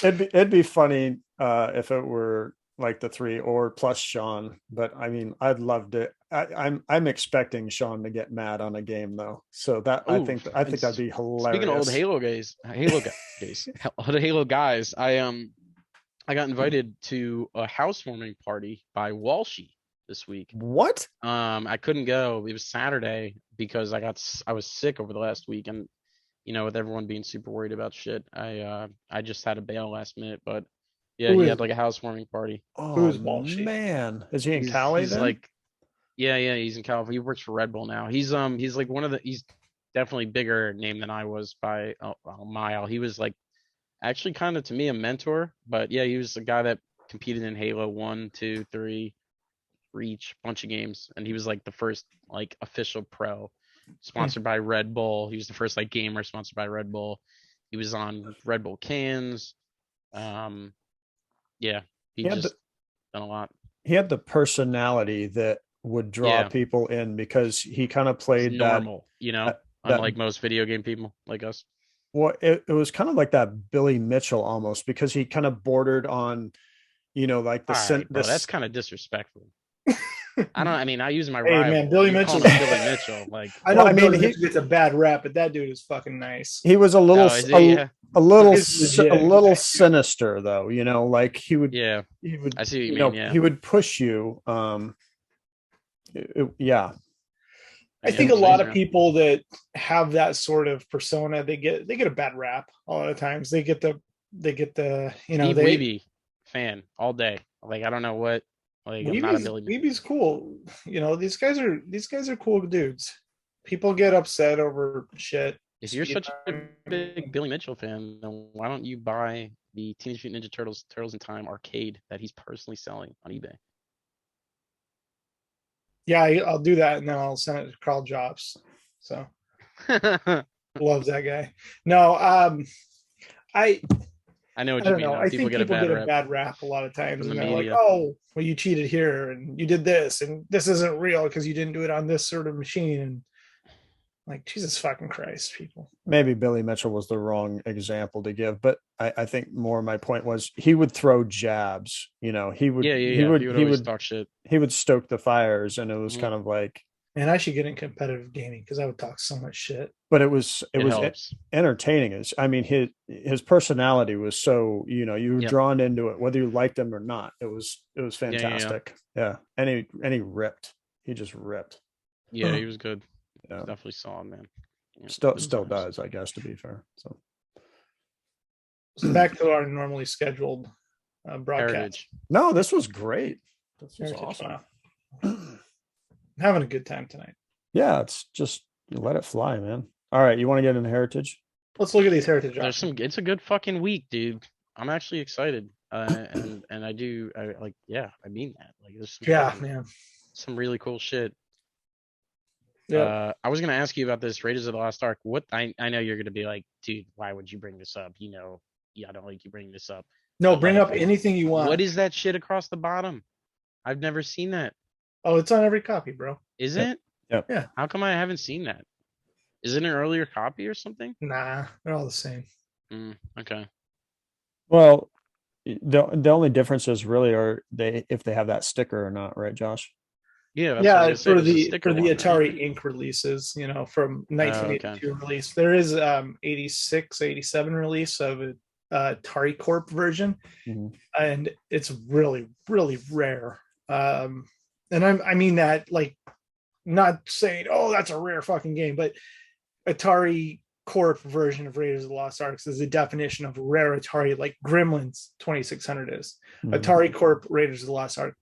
Speaker 3: It'd be funny if it were like the 3 or plus Sean, but I mean, I'd love it. I'm expecting Sean to get mad on a game though, so that I think that'd be hilarious.
Speaker 2: Speaking of old Halo guys, I got invited to a housewarming party by Walshy this week.
Speaker 3: What?
Speaker 2: I couldn't go. It was Saturday because I was sick over the last week, and with everyone being super worried about shit, I just had to bail last minute. But yeah, he had like a housewarming party.
Speaker 3: Oh, who's Walshy? Man, is he in Cali?
Speaker 2: He's like, yeah, he's in California. He works for Red Bull now. He's like he's definitely bigger name than I was by a mile. He was like actually kind of to me a mentor. But yeah, he was the guy that competed in Halo 1, 2, 3, Reach, bunch of games, and he was like the first like official pro, sponsored by Red Bull. He was the first like gamer sponsored by Red Bull. He was on Red Bull cans. Yeah, he just done a lot.
Speaker 3: He had the personality that would draw people in because he kind of played
Speaker 2: He's normal, unlike most video game people like us.
Speaker 3: Well, it was kind of like that Billy Mitchell almost, because he kind of bordered on, like
Speaker 2: that's kind of disrespectful. I use my
Speaker 1: rival. Hey man, Billy Mitchell.
Speaker 2: Billy Mitchell. Like
Speaker 1: he gets a bad rap, but that dude is fucking nice.
Speaker 3: He was a little sinister though, like he would.
Speaker 2: Yeah,
Speaker 3: he would.
Speaker 2: I see what you mean. Yeah,
Speaker 3: he would push you. Yeah.
Speaker 1: I think a lot of people that have that sort of persona, they get a bad rap a lot of times. They get the
Speaker 2: Steve Weeby fan all day. Like I don't know what. Like
Speaker 1: Weeby's cool. These guys are cool dudes. People get upset over shit.
Speaker 2: If you're such a big Billy Mitchell fan, then why don't you buy the Teenage Mutant Ninja Turtles in Time arcade that he's personally selling on eBay?
Speaker 1: Yeah, I'll do that, and then I'll send it to Carl Jobs. So loves that guy. No, I know what you mean. I think people get a bad rap a lot of times, and they're like, "Oh, well, you cheated here, and you did this, and this isn't real because you didn't do it on this sort of machine." And like, Jesus fucking Christ, people.
Speaker 3: Maybe Billy Mitchell was the wrong example to give, but I think more my point was he would throw jabs. He would
Speaker 2: talk shit.
Speaker 3: He would stoke the fires, and it was kind of like.
Speaker 1: Man, I should get in competitive gaming because I would talk so much shit.
Speaker 3: But it was entertaining. His personality was so, you were drawn into it, whether you liked him or not. It was fantastic. Yeah. And he ripped. He just ripped.
Speaker 2: Yeah, he was good. Yeah. Definitely solid, man. Yeah,
Speaker 3: still does, I guess, to be fair. So
Speaker 1: back to our normally scheduled broadcast.
Speaker 2: Heritage.
Speaker 3: No, this was great. This was awesome.
Speaker 1: Wow. Having a good time tonight.
Speaker 3: Yeah, it's just let it fly, man. All right, you want to get into Heritage?
Speaker 1: Let's look at these Heritage.
Speaker 2: It's a good fucking week, dude. I'm actually excited, and I mean that. Like, there's some really cool shit. Yeah. I was gonna ask you about this Raiders of the Lost Ark. What I know you're gonna be like, dude, why would you bring this up? I don't like you bringing this up.
Speaker 1: No, bring up anything you want.
Speaker 2: What is that shit across the bottom? I've never seen that.
Speaker 1: Oh, it's on every copy, bro.
Speaker 2: Is it?
Speaker 3: Yep.
Speaker 1: Yeah.
Speaker 2: How come I haven't seen that? Is it an earlier copy or something?
Speaker 1: Nah, they're all the same.
Speaker 2: Okay.
Speaker 3: Well, the only differences really are if they have that sticker or not, right, Josh?
Speaker 1: Yeah, for the Atari Inc. releases, from 1982 release. There is 86, 87 release of a Atari Corp version, and it's really, really rare. And I mean that, like, not saying, oh, that's a rare fucking game, but Atari Corp version of Raiders of the Lost Ark is the definition of rare Atari, like Gremlins 2600 is. Atari Corp Raiders of the Lost Ark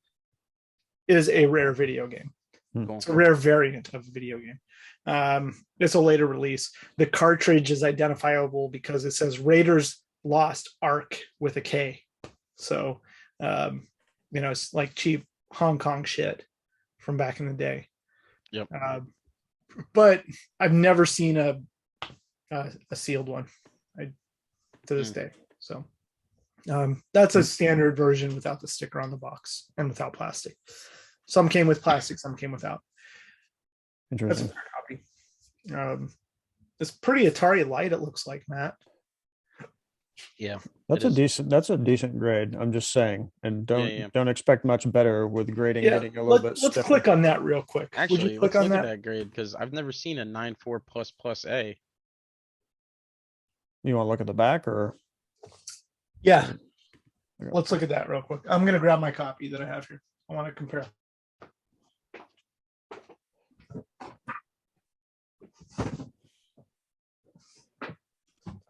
Speaker 1: is a rare video game. It's a rare variant of a video game. It's a later release. The cartridge is identifiable because it says Raiders Lost Ark with a K. So, it's like cheap Hong Kong shit from back in the day.
Speaker 2: Yep.
Speaker 1: But I've never seen a sealed one to this day. So that's a standard version without the sticker on the box and without plastic. Some came with plastic, some came without.
Speaker 3: Interesting.
Speaker 1: That's a fair copy. It's pretty Atari light, it looks like, Matt.
Speaker 2: Yeah.
Speaker 3: That's a decent grade. I'm just saying. And don't expect much better with grading getting a little bit stiffer.
Speaker 1: Let's click on that real quick.
Speaker 2: Actually, would you click on that grade, because I've never seen a 9.4 A.
Speaker 3: You want to look at the back or?
Speaker 1: Yeah. Let's look at that real quick. I'm gonna grab my copy that I have here. I want to compare.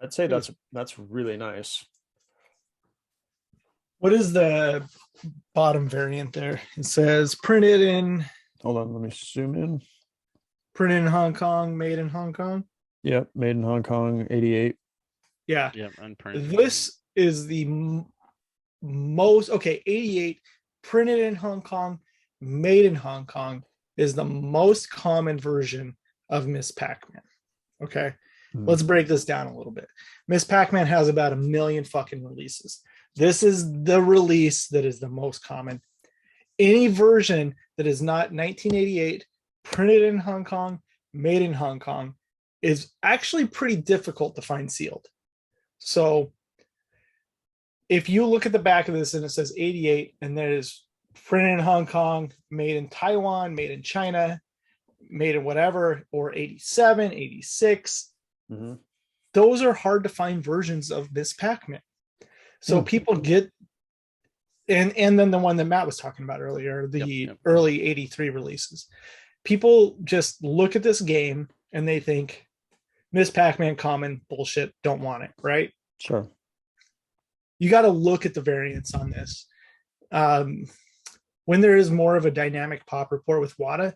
Speaker 3: I'd say that's really nice.
Speaker 1: What is the bottom variant there? It says printed in.
Speaker 3: Hold on, let me zoom in. Printed
Speaker 1: in Hong Kong, made in Hong Kong.
Speaker 3: Yep, made in Hong Kong, 88.
Speaker 1: Yeah.
Speaker 2: Yeah, unprinted.
Speaker 1: This is the most, okay, 88, printed in Hong Kong, made in Hong Kong, is the most common version of Miss Pac-Man. Okay. Let's break this down a little bit. Miss Pac-Man has about 1 million fucking releases. This is the release that is the most common. Any version that is not 1988, printed in Hong Kong, made in Hong Kong, is actually pretty difficult to find sealed. So if you look at the back of this and it says 88, and there is printed in Hong Kong, made in Taiwan, made in China, made in whatever, or 87, 86, those are hard to find versions of Miss Pac-Man. So people get, and then the one that Matt was talking about earlier, the early 83 releases. People just look at this game and they think Miss Pac-Man common, bullshit, don't want it, right?
Speaker 3: Sure.
Speaker 1: You got to look at the variants on this. When there is more of a dynamic pop report with WADA,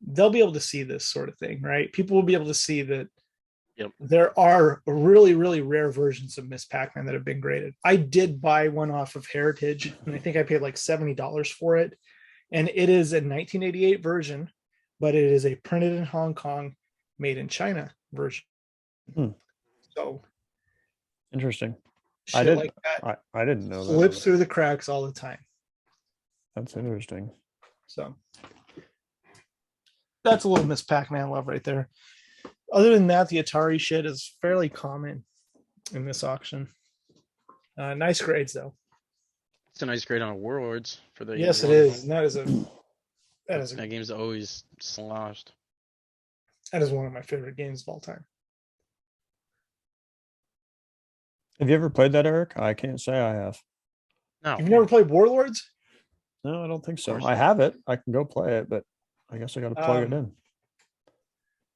Speaker 1: they'll be able to see this sort of thing, right? People will be able to see that there are really, really rare versions of Miss Pac-Man that have been graded. I did buy one off of Heritage, and I think I paid like $70 for it. And it is a 1988 version, but it is a printed in Hong Kong, made in China version. So
Speaker 3: interesting.
Speaker 1: I didn't like that.
Speaker 3: I didn't know that.
Speaker 1: Slips through the cracks all the time.
Speaker 3: That's interesting.
Speaker 1: So that's a little Miss Pac-Man love right there. Other than that, the Atari shit is fairly common in this auction. Nice grades though.
Speaker 2: It's a nice grade on Warlords for the.
Speaker 1: Yes, it is. And
Speaker 2: that game's always sloshed.
Speaker 1: That is one of my favorite games of all time.
Speaker 3: Have you ever played that, Eric? I can't say I have.
Speaker 2: No.
Speaker 1: You've never played Warlords?
Speaker 3: No, I don't think so. I have it. I can go play it, but I guess I got to plug it in.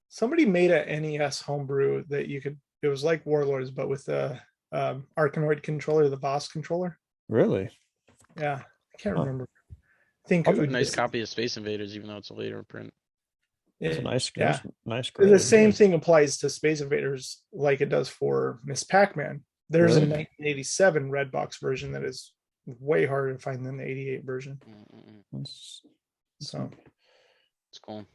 Speaker 1: Somebody made a NES homebrew that you could. It was like Warlords, but with the Arkanoid controller, the boss controller.
Speaker 3: Really?
Speaker 1: Yeah, I can't remember. I think
Speaker 2: a nice copy of Space Invaders, even though it's a later print.
Speaker 3: It's a nice
Speaker 1: grade. The same thing applies to Space Invaders, like it does for Miss Pac-Man. There's a 1987 red box version that is way harder to find than the 88 version. So
Speaker 2: it's cool.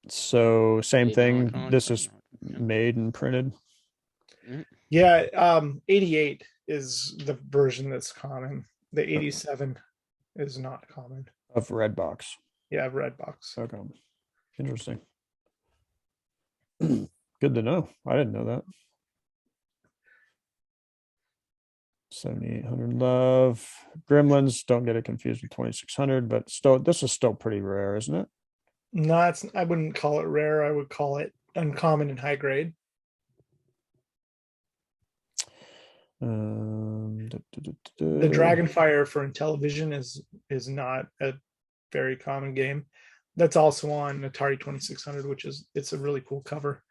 Speaker 3: So same thing. This is made and printed.
Speaker 1: Yeah, 88 is the version that's common. The 87 is not common.
Speaker 3: Of Redbox.
Speaker 1: Yeah, Redbox.
Speaker 3: Okay. Interesting. Good to know. I didn't know that. 7800 love. Gremlins, don't get it confused with 2600, but still, this is still pretty rare, isn't it?
Speaker 1: No, I wouldn't call it rare. I would call it uncommon and high grade. The Dragonfire for Intellivision is not a very common game. That's also on Atari 2600, it's a really cool cover.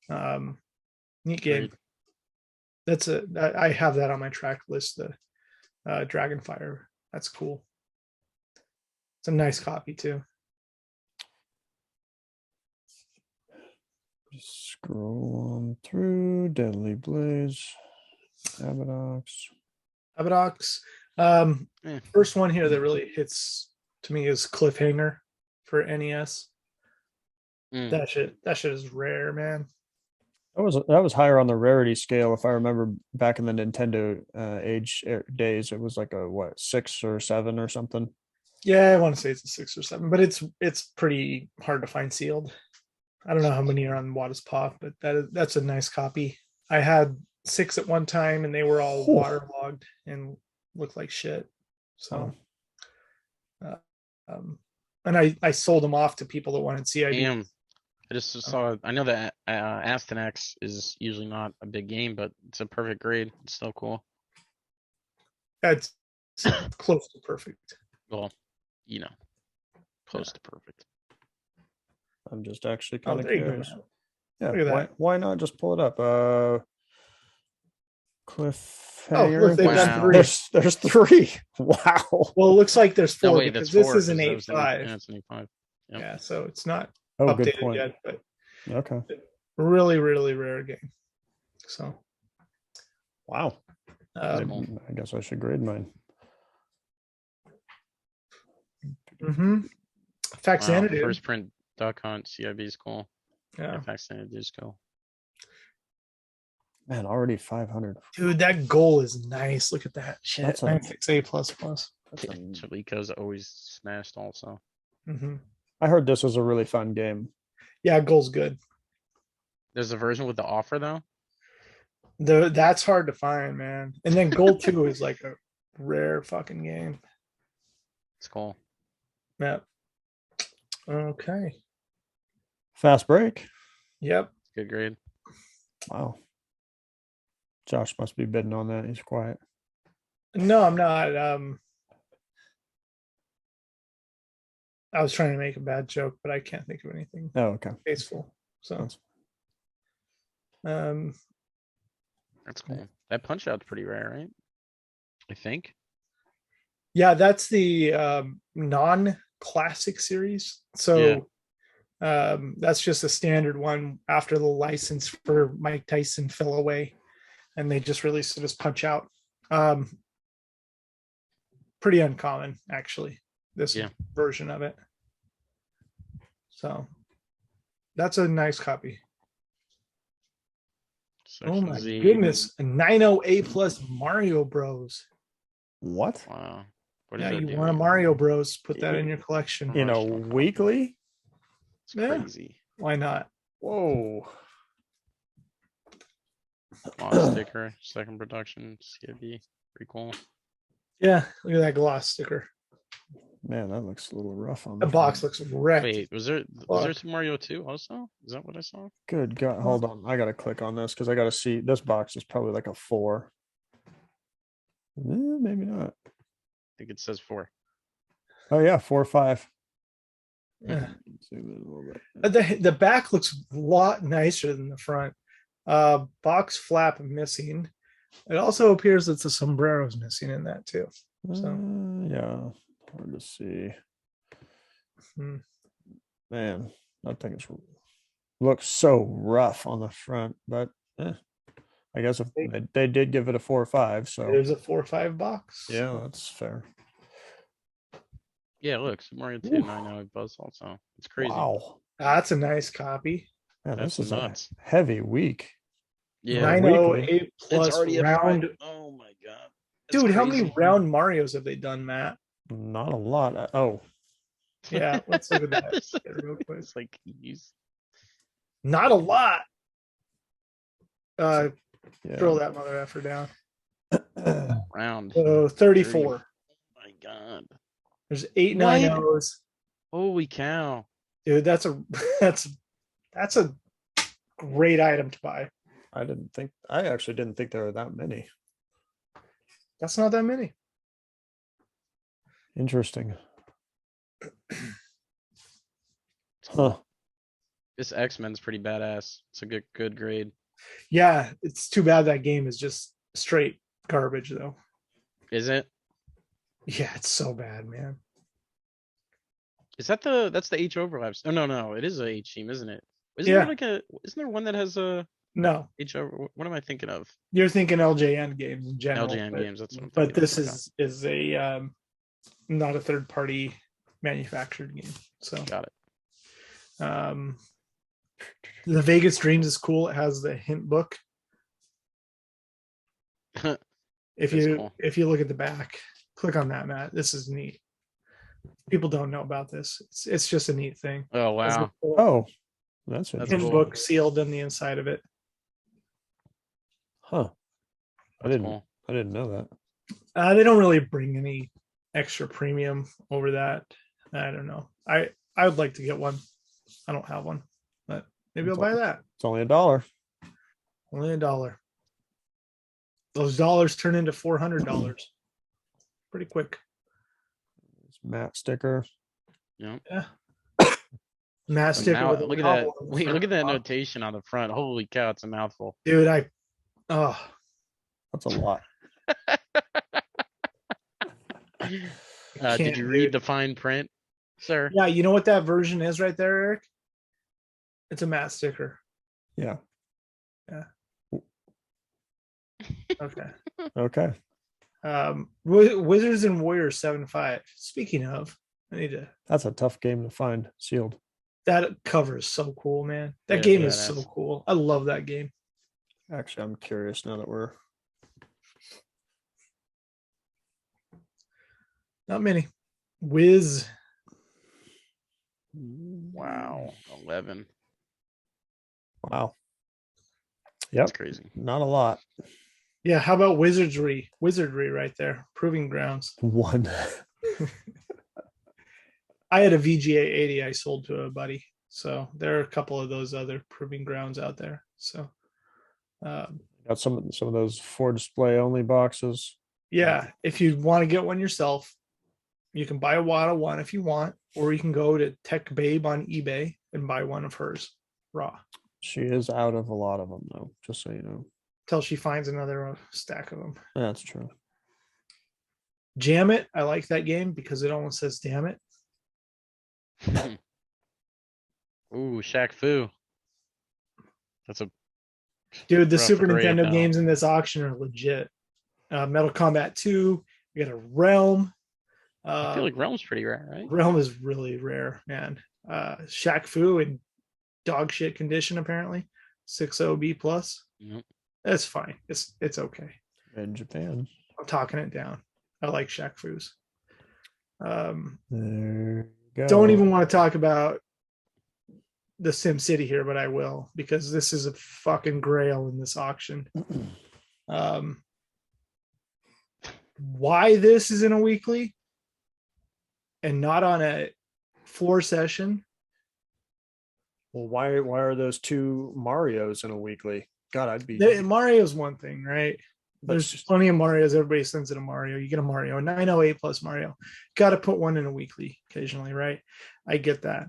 Speaker 1: Neat game. I have that on my track list, the Dragonfire. That's cool. It's a nice copy too.
Speaker 3: Just scroll on through. Deadly Blaze. Abadox.
Speaker 1: First one here that really hits to me is Cliffhanger for NES. That shit is rare, man.
Speaker 3: That was higher on the rarity scale. If I remember back in the Nintendo age days, it was like a 6 or 7 or something.
Speaker 1: Yeah, I want to say it's a 6 or 7, but it's pretty hard to find sealed. I don't know how many are on Wada's Paw, but that's a nice copy. I had 6 at one time, and they were all waterlogged and looked like shit. So, and I sold them off to people that wanted CID.
Speaker 2: Damn. I just saw. I know that Aston X is usually not a big game, but it's a perfect grade. It's still cool.
Speaker 1: That's close to perfect.
Speaker 2: Well, close to perfect.
Speaker 3: I'm just actually kind of curious.
Speaker 1: Yeah, look at that.
Speaker 3: Why not just pull it up? Cliffhanger.
Speaker 1: Oh, look, they've done 3.
Speaker 3: There's 3. Wow.
Speaker 1: Well, it looks like there's 4
Speaker 2: no, wait,
Speaker 1: because
Speaker 2: this
Speaker 1: 4, is an 8.5.
Speaker 2: Yeah, it's an 8.5. Yep.
Speaker 1: Yeah, so it's not
Speaker 3: good
Speaker 1: updated
Speaker 3: point.
Speaker 1: yet, but
Speaker 3: okay.
Speaker 1: Really, really rare game. So
Speaker 3: Wow.
Speaker 1: Um,
Speaker 2: Cool.
Speaker 3: I guess I should grade mine.
Speaker 1: Facts
Speaker 2: Wow,
Speaker 1: Xanadu.
Speaker 2: first print Duck Hunt CIB is cool.
Speaker 1: Yeah.
Speaker 2: Facts Xanadu is cool.
Speaker 3: Man, already 500.
Speaker 1: Dude, that goal is nice. Look at that shit.
Speaker 3: That's a-
Speaker 1: 96A plus plus.
Speaker 2: Chaliko's always smashed also.
Speaker 3: I heard this was a really fun game.
Speaker 1: Yeah, goal's good.
Speaker 2: There's a version with the offer though.
Speaker 1: That's hard to find, man. And then goal 2 is like a rare fucking game.
Speaker 2: It's cool.
Speaker 1: Yeah. Okay.
Speaker 3: Fast break.
Speaker 1: Yep.
Speaker 2: Good grade.
Speaker 3: Wow. Josh must be bidding on that. He's quiet.
Speaker 1: No, I'm not. I was trying to make a bad joke, but I can't think of anything
Speaker 3: Oh, okay.
Speaker 1: tasteful. So,
Speaker 3: That's-
Speaker 2: That's cool. That punch out's pretty rare, right? I think.
Speaker 1: yeah, that's the non-classic series. So, that's just a standard one after the license for Mike Tyson fell away, and they just released it as Punch Out. Pretty uncommon, actually, this version of it. So that's a nice copy.
Speaker 2: Section
Speaker 1: Oh my
Speaker 2: Z.
Speaker 1: goodness, a 90A plus Mario Bros.
Speaker 3: What?
Speaker 2: Wow. What
Speaker 1: Yeah,
Speaker 2: is that
Speaker 1: you
Speaker 2: doing?
Speaker 1: want a Mario Bros? Put that in your collection.
Speaker 3: In a weekly?
Speaker 2: It's
Speaker 1: Yeah.
Speaker 2: crazy.
Speaker 1: Why not?
Speaker 3: Whoa.
Speaker 2: Gloss sticker, second production, CIB. Pretty cool.
Speaker 1: Yeah, look at that gloss sticker.
Speaker 3: Man, that looks a little rough on
Speaker 1: The
Speaker 3: the
Speaker 1: box
Speaker 3: front.
Speaker 1: looks wrecked.
Speaker 2: Wait, was there some Mario 2 also? Is that what I saw?
Speaker 3: Good God. Hold on. I got to click on this because I got to see. This box is probably like a 4. Maybe not.
Speaker 2: I think it says 4.
Speaker 3: Oh, yeah. 4 or 5.
Speaker 1: Yeah.
Speaker 3: Zoom in a little bit.
Speaker 1: The back looks a lot nicer than the front. Box flap missing. It also appears that the sombrero's missing in that too. So
Speaker 3: Yeah. Hard to see. Man, I think it's looks so rough on the front, but I guess if they did give it a 4 or 5, so
Speaker 1: there's a 4 or 5 box.
Speaker 3: yeah, that's fair.
Speaker 2: Yeah, look, Super Mario 2 9 Buzz also. It's crazy.
Speaker 3: Wow.
Speaker 1: That's a nice copy.
Speaker 3: Man,
Speaker 2: That's
Speaker 3: this is
Speaker 2: nuts.
Speaker 3: a heavy week.
Speaker 2: Yeah.
Speaker 1: 908
Speaker 2: It's
Speaker 1: plus
Speaker 2: already a
Speaker 1: round.
Speaker 2: Oh my god. That's
Speaker 1: Dude, how many
Speaker 2: crazy.
Speaker 1: round Marios have they done, Matt?
Speaker 3: Not a lot. Oh,
Speaker 1: Yeah, let's look at that real quick.
Speaker 2: It's like use.
Speaker 1: Not a lot.
Speaker 3: yeah.
Speaker 1: Throw that mother effer down.
Speaker 2: Round.
Speaker 1: 34.
Speaker 2: Oh my god.
Speaker 1: There's 8
Speaker 2: What?
Speaker 1: 9-0s.
Speaker 2: Holy cow.
Speaker 1: Dude, that's a great item to buy.
Speaker 3: I actually didn't think there were that many.
Speaker 1: That's not that many.
Speaker 3: Interesting. Huh.
Speaker 2: This X-Men's pretty badass. It's a good grade.
Speaker 1: Yeah, it's too bad that game is just straight garbage though.
Speaker 2: Is it?
Speaker 1: Yeah, it's so bad, man.
Speaker 2: Is that that's the H overlaps? Oh no, it is a H team, isn't it? Isn't
Speaker 1: Yeah.
Speaker 2: there like isn't there one that has a
Speaker 1: No,
Speaker 2: H over? What am I thinking of?
Speaker 1: you're thinking LJN games in general.
Speaker 2: LJN games. That's what I'm
Speaker 1: But
Speaker 2: thinking
Speaker 1: this
Speaker 2: of.
Speaker 1: is a not a third party manufactured game. So
Speaker 2: Got it.
Speaker 1: The Vegas Dreams is cool. It has the hint book. If you look at the back, click on that, Matt. This is neat. People don't know about this. It's just a neat thing.
Speaker 2: Oh wow.
Speaker 3: Oh, that's
Speaker 2: That's
Speaker 1: Hint
Speaker 2: cool.
Speaker 1: book sealed on the inside of it.
Speaker 3: Huh. I
Speaker 2: That's
Speaker 3: didn't
Speaker 2: cool.
Speaker 3: know that.
Speaker 1: They don't really bring any extra premium over that. I don't know. I would like to get one. I don't have one, but maybe I'll buy that.
Speaker 3: It's only $1.
Speaker 1: Only $1. Those dollars turn into $400 pretty quick.
Speaker 3: It's matte sticker.
Speaker 2: Yeah.
Speaker 1: Matt sticker with a
Speaker 2: Look at that.
Speaker 1: novel on the
Speaker 2: Wait, look at that
Speaker 1: front.
Speaker 2: notation on the front. Holy cow, it's a mouthful.
Speaker 1: Dude.
Speaker 3: That's a lot.
Speaker 2: Did you read the fine print, sir?
Speaker 1: Yeah, you know what that version is right there, Eric? It's a matte sticker.
Speaker 3: Yeah.
Speaker 1: Yeah. Okay.
Speaker 3: Okay.
Speaker 1: Wizards and Warriors 7-5. Speaking of, I need to.
Speaker 3: That's a tough game to find sealed.
Speaker 1: That cover is so cool, man. That
Speaker 2: Yeah,
Speaker 1: game is
Speaker 2: badass.
Speaker 1: so cool. I love that game.
Speaker 3: Actually, I'm curious now that we're
Speaker 1: Not many. Wiz.
Speaker 2: Wow, 11.
Speaker 3: wow.
Speaker 2: That's
Speaker 3: Yep.
Speaker 2: crazy.
Speaker 3: Not a lot.
Speaker 1: Yeah, how about Wizardry? Wizardry right there. Proving Grounds.
Speaker 3: One.
Speaker 1: I had a VGA 80 I sold to a buddy. So there are a couple of those other Proving Grounds out there. So
Speaker 3: Got some of those for display only boxes.
Speaker 1: yeah, if you want to get one yourself, you can buy a Wada one if you want, or you can go to Tech Babe on eBay and buy one of hers raw.
Speaker 3: She is out of a lot of them though, just so you know.
Speaker 1: Till she finds another stack of them.
Speaker 3: That's true.
Speaker 1: Jam It. I like that game because it almost says damn it.
Speaker 2: Ooh, Shaq Fu. That's a
Speaker 1: Dude, the
Speaker 2: rough
Speaker 1: Super
Speaker 2: grade
Speaker 1: Nintendo
Speaker 2: now.
Speaker 1: games in this auction are legit. Metal Combat 2, we got a Realm.
Speaker 2: I feel like Realm's pretty rare, right?
Speaker 1: Realm is really rare, man. Shaq Fu in dog shit condition, apparently. 6.0 B plus.
Speaker 2: Yep.
Speaker 1: That's fine. It's okay.
Speaker 3: In Japan.
Speaker 1: I'm talking it down. I like Shaq Fu's.
Speaker 3: There you go.
Speaker 1: Don't even want to talk about the Sim City here, but I will, because this is a fucking grail in this auction. Why this is in a weekly and not on a floor session?
Speaker 3: Well, why are those two Marios in a weekly? God, I'd be
Speaker 1: Mario's one thing, right? There's
Speaker 3: just
Speaker 1: plenty of Marios. Everybody sends it a Mario. You get a Mario, a 908 plus Mario. Got to put one in a weekly occasionally, right? I get that.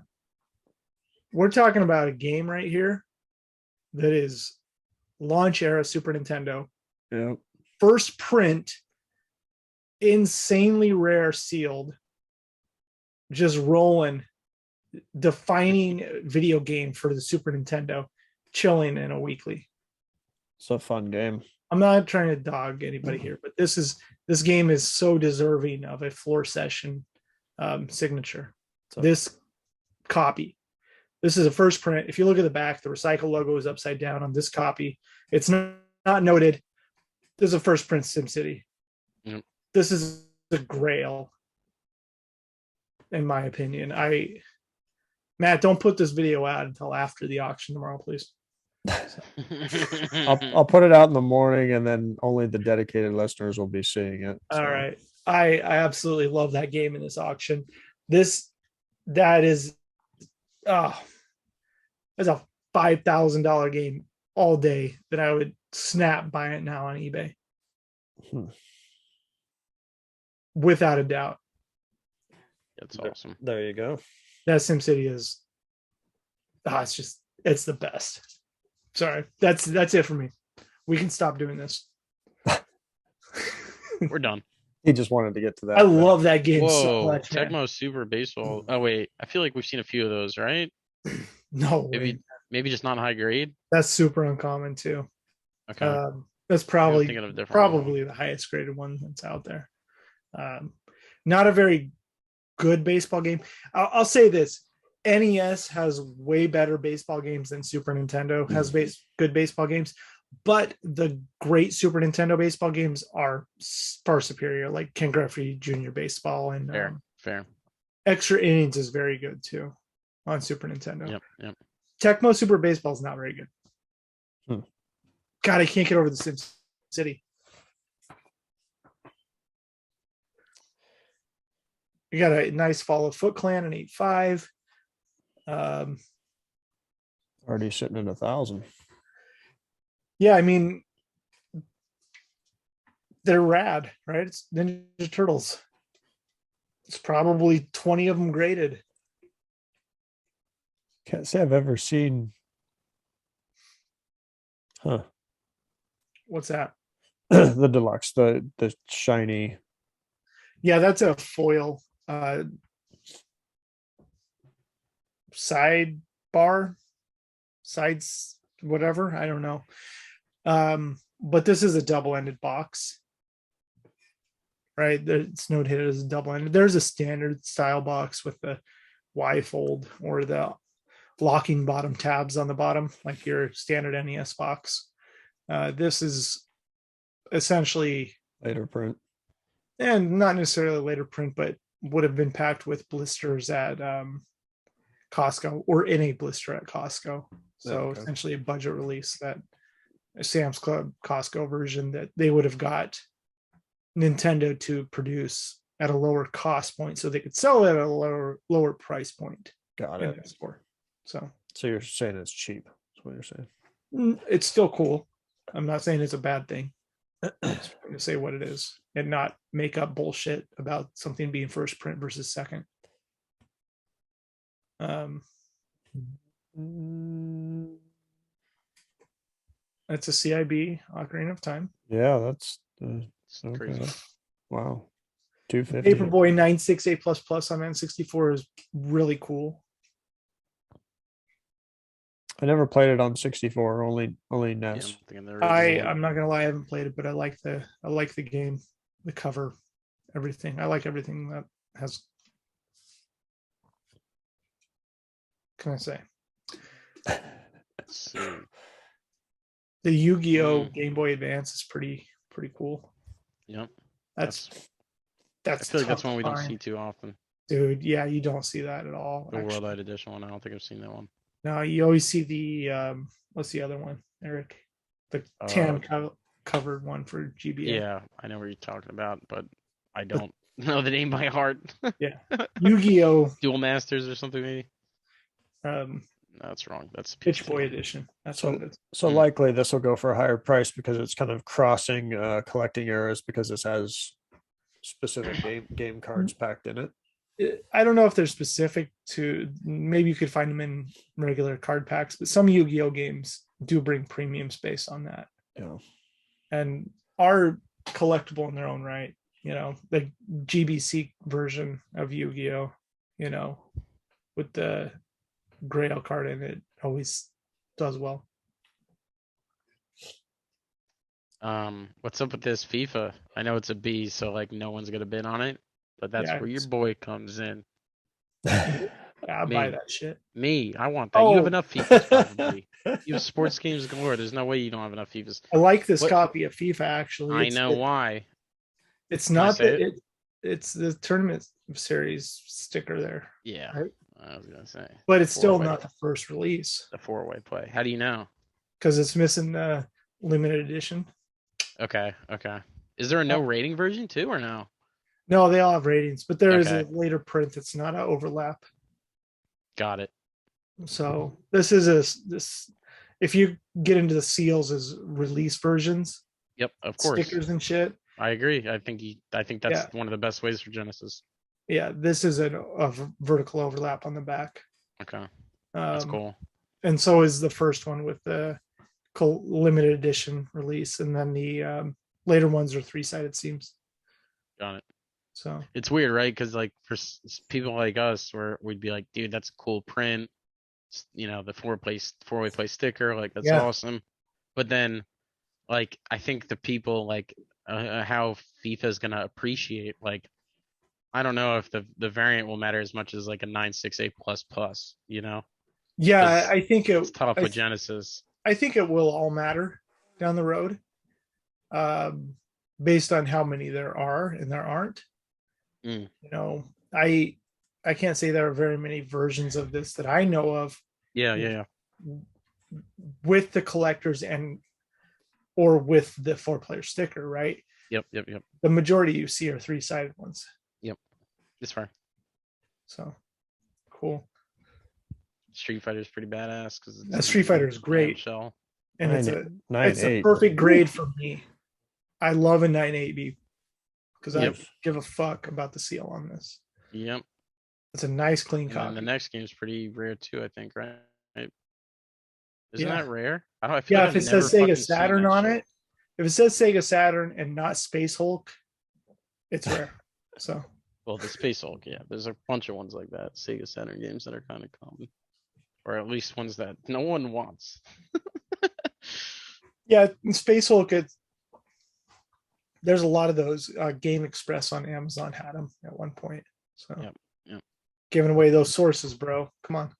Speaker 1: We're talking about a game right here that is launch era Super Nintendo.
Speaker 3: yeah.
Speaker 1: First print, insanely rare, sealed, just rolling, defining video game for the Super Nintendo, chilling in a weekly.
Speaker 3: It's a fun game.
Speaker 1: I'm not trying to dog anybody here, but this game is so deserving of a floor session signature. This copy. This is a first print. If you look at the back, the recycle logo is upside down on this copy. It's not noted. This is a first print SimCity.
Speaker 2: Yep.
Speaker 1: This is the grail, in my opinion. Matt, don't put this video out until after the auction tomorrow, please.
Speaker 3: I'll put it out in the morning, and then only the dedicated listeners will be seeing it.
Speaker 1: So. All right. I absolutely love that game in this auction. That's a $5,000 game all day that I would snap buy it now on eBay. Without a doubt.
Speaker 2: That's awesome.
Speaker 3: There you go.
Speaker 1: That SimCity is it's the best. Sorry. That's it for me. We can stop doing this.
Speaker 2: We're done.
Speaker 3: He just wanted to get to that.
Speaker 1: I love that game so
Speaker 2: Whoa,
Speaker 1: much. Man.
Speaker 2: Tecmo Super Baseball. Oh wait, I feel like we've seen a few of those, right?
Speaker 1: No,
Speaker 2: maybe just not high grade.
Speaker 1: That's super uncommon too.
Speaker 2: Okay,
Speaker 1: that's probably
Speaker 2: one.
Speaker 1: the highest graded one that's out there. Not a very good baseball game. I'll say this: NES has way better baseball games than Super Nintendo has good baseball games. But the great Super Nintendo baseball games are far superior, like Ken Griffey Jr. Baseball and
Speaker 2: fair.
Speaker 1: Extra Innings is very good too on Super Nintendo.
Speaker 2: Yep.
Speaker 1: Tecmo Super Baseball is not very good. God, I can't get over the Sim City. You got a nice follow Foot Clan and 8.5.
Speaker 3: Already sitting at 1,000.
Speaker 1: Yeah, I mean, they're rad, right? It's Ninja Turtles. It's probably 20 of them graded.
Speaker 3: Can't say I've ever seen.
Speaker 1: What's that?
Speaker 3: The deluxe, the shiny.
Speaker 1: Yeah, that's a foil sides, whatever. I don't know. but this is a double-ended box, right? It's noted as a double-ended. There's a standard style box with the Y fold or the locking bottom tabs on the bottom, like your standard NES box. This is essentially
Speaker 3: later print,
Speaker 1: and not necessarily later print, but would have been packed with blisters at Costco or in a blister at Costco. So essentially a budget release, that a Sam's Club Costco version that they would have got Nintendo to produce at a lower cost point so they could sell it at a lower price point.
Speaker 3: Got it.
Speaker 1: So
Speaker 3: you're saying it's cheap. That's what you're saying.
Speaker 1: It's still cool. I'm not saying it's a bad thing. I'm just going to say what it is and not make up bullshit about something being first print versus second. That's a CIB Ocarina of Time.
Speaker 3: Yeah, that's okay.
Speaker 2: Crazy.
Speaker 3: Wow. 250.
Speaker 1: Paperboy 968++ on N64 is really cool.
Speaker 3: I never played it on 64, only NES.
Speaker 1: I'm not gonna lie, I haven't played it, but I like the game, the cover, everything. I like everything that has. What can I say? The Yu-Gi-Oh! Game Boy Advance is pretty cool.
Speaker 2: Yep.
Speaker 1: That's
Speaker 2: I feel like that's one we don't see too often.
Speaker 1: Dude, yeah, you don't see that at all.
Speaker 2: The Worldwide Edition one, I don't think I've seen that one.
Speaker 1: No, you always see the what's the other one, Eric? The tan covered one for GBA.
Speaker 2: Yeah, I know what you're talking about, but I don't know the name by heart.
Speaker 1: Yeah. Yu-Gi-Oh!
Speaker 2: Dual Masters or something maybe?
Speaker 1: No,
Speaker 2: that's wrong. That's
Speaker 1: Pitch Boy Edition. That's what it is.
Speaker 3: So likely this will go for a higher price because it's kind of crossing collecting eras because this has specific game cards packed in it.
Speaker 1: I don't know if they're specific to, maybe you could find them in regular card packs, but some Yu-Gi-Oh games do bring premium space on that.
Speaker 3: Yeah.
Speaker 1: And are collectible in their own right. You know, the GBC version of Yu-Gi-Oh, you know, with the Grail card in it always does well.
Speaker 2: What's up with this FIFA? I know it's a B, so like no one's gonna bid on it, but that's where your boy comes in.
Speaker 1: I'll buy that shit.
Speaker 2: I want that. You have enough FIFAs probably. You have sports games galore. There's no way you don't have enough FIFAs.
Speaker 1: I like this copy of FIFA actually.
Speaker 2: I know why.
Speaker 1: It's not that it's the tournament series sticker there.
Speaker 2: Yeah. Right? I was gonna say.
Speaker 1: But it's still not the first release.
Speaker 2: The 4-way play. How do you know?
Speaker 1: Because it's missing the limited edition.
Speaker 2: Okay. Is there a no rating version too, or no?
Speaker 1: No, they all have ratings, but there is a later print that's not an overlap.
Speaker 2: Got it.
Speaker 1: So this is this. If you get into the seals as release versions,
Speaker 2: yep, of course,
Speaker 1: stickers and shit.
Speaker 2: I agree. I think that's one of the best ways for Genesis.
Speaker 1: Yeah, this is a vertical overlap on the back.
Speaker 2: Okay, that's cool.
Speaker 1: And so is the first one with the limited edition release, and then the later ones are 3-sided seams.
Speaker 2: Got it.
Speaker 1: So
Speaker 2: it's weird, right? Because like for people like us, where we'd be like, dude, that's a cool print. You know, the 4-way play sticker, like that's awesome. But then, like, I think the people like how FIFA is gonna appreciate. Like, I don't know if the variant will matter as much as like a 968++. You know?
Speaker 1: Yeah, I think
Speaker 2: it's tough with Genesis.
Speaker 1: I think it will all matter down the road, based on how many there are and there aren't. You know, I can't say there are very many versions of this that I know of.
Speaker 2: Yeah.
Speaker 1: With the collectors or with the 4-player sticker, right?
Speaker 2: Yep.
Speaker 1: The majority you see are 3-sided ones.
Speaker 2: Yep, it's fine.
Speaker 1: So cool.
Speaker 2: Street Fighter is pretty badass because
Speaker 1: Street Fighter is great,
Speaker 2: shell.
Speaker 1: And it's a perfect grade for me. I love a 980 because I give a fuck about the seal on this.
Speaker 2: Yep,
Speaker 1: it's a nice clean copy.
Speaker 2: And the next game is pretty rare too, I think, right? Isn't that rare?
Speaker 1: If it says Sega Saturn on it, if it says Sega Saturn and not Space Hulk, it's rare. So,
Speaker 2: well, the Space Hulk, there's a bunch of ones like that, Sega Saturn games that are kind of common, or at least ones that no one wants.
Speaker 1: Yeah, Space Hulk. There's a lot of those. Game Express on Amazon had them at one point. So
Speaker 2: Yep.
Speaker 1: giving away those sources, bro. Come on.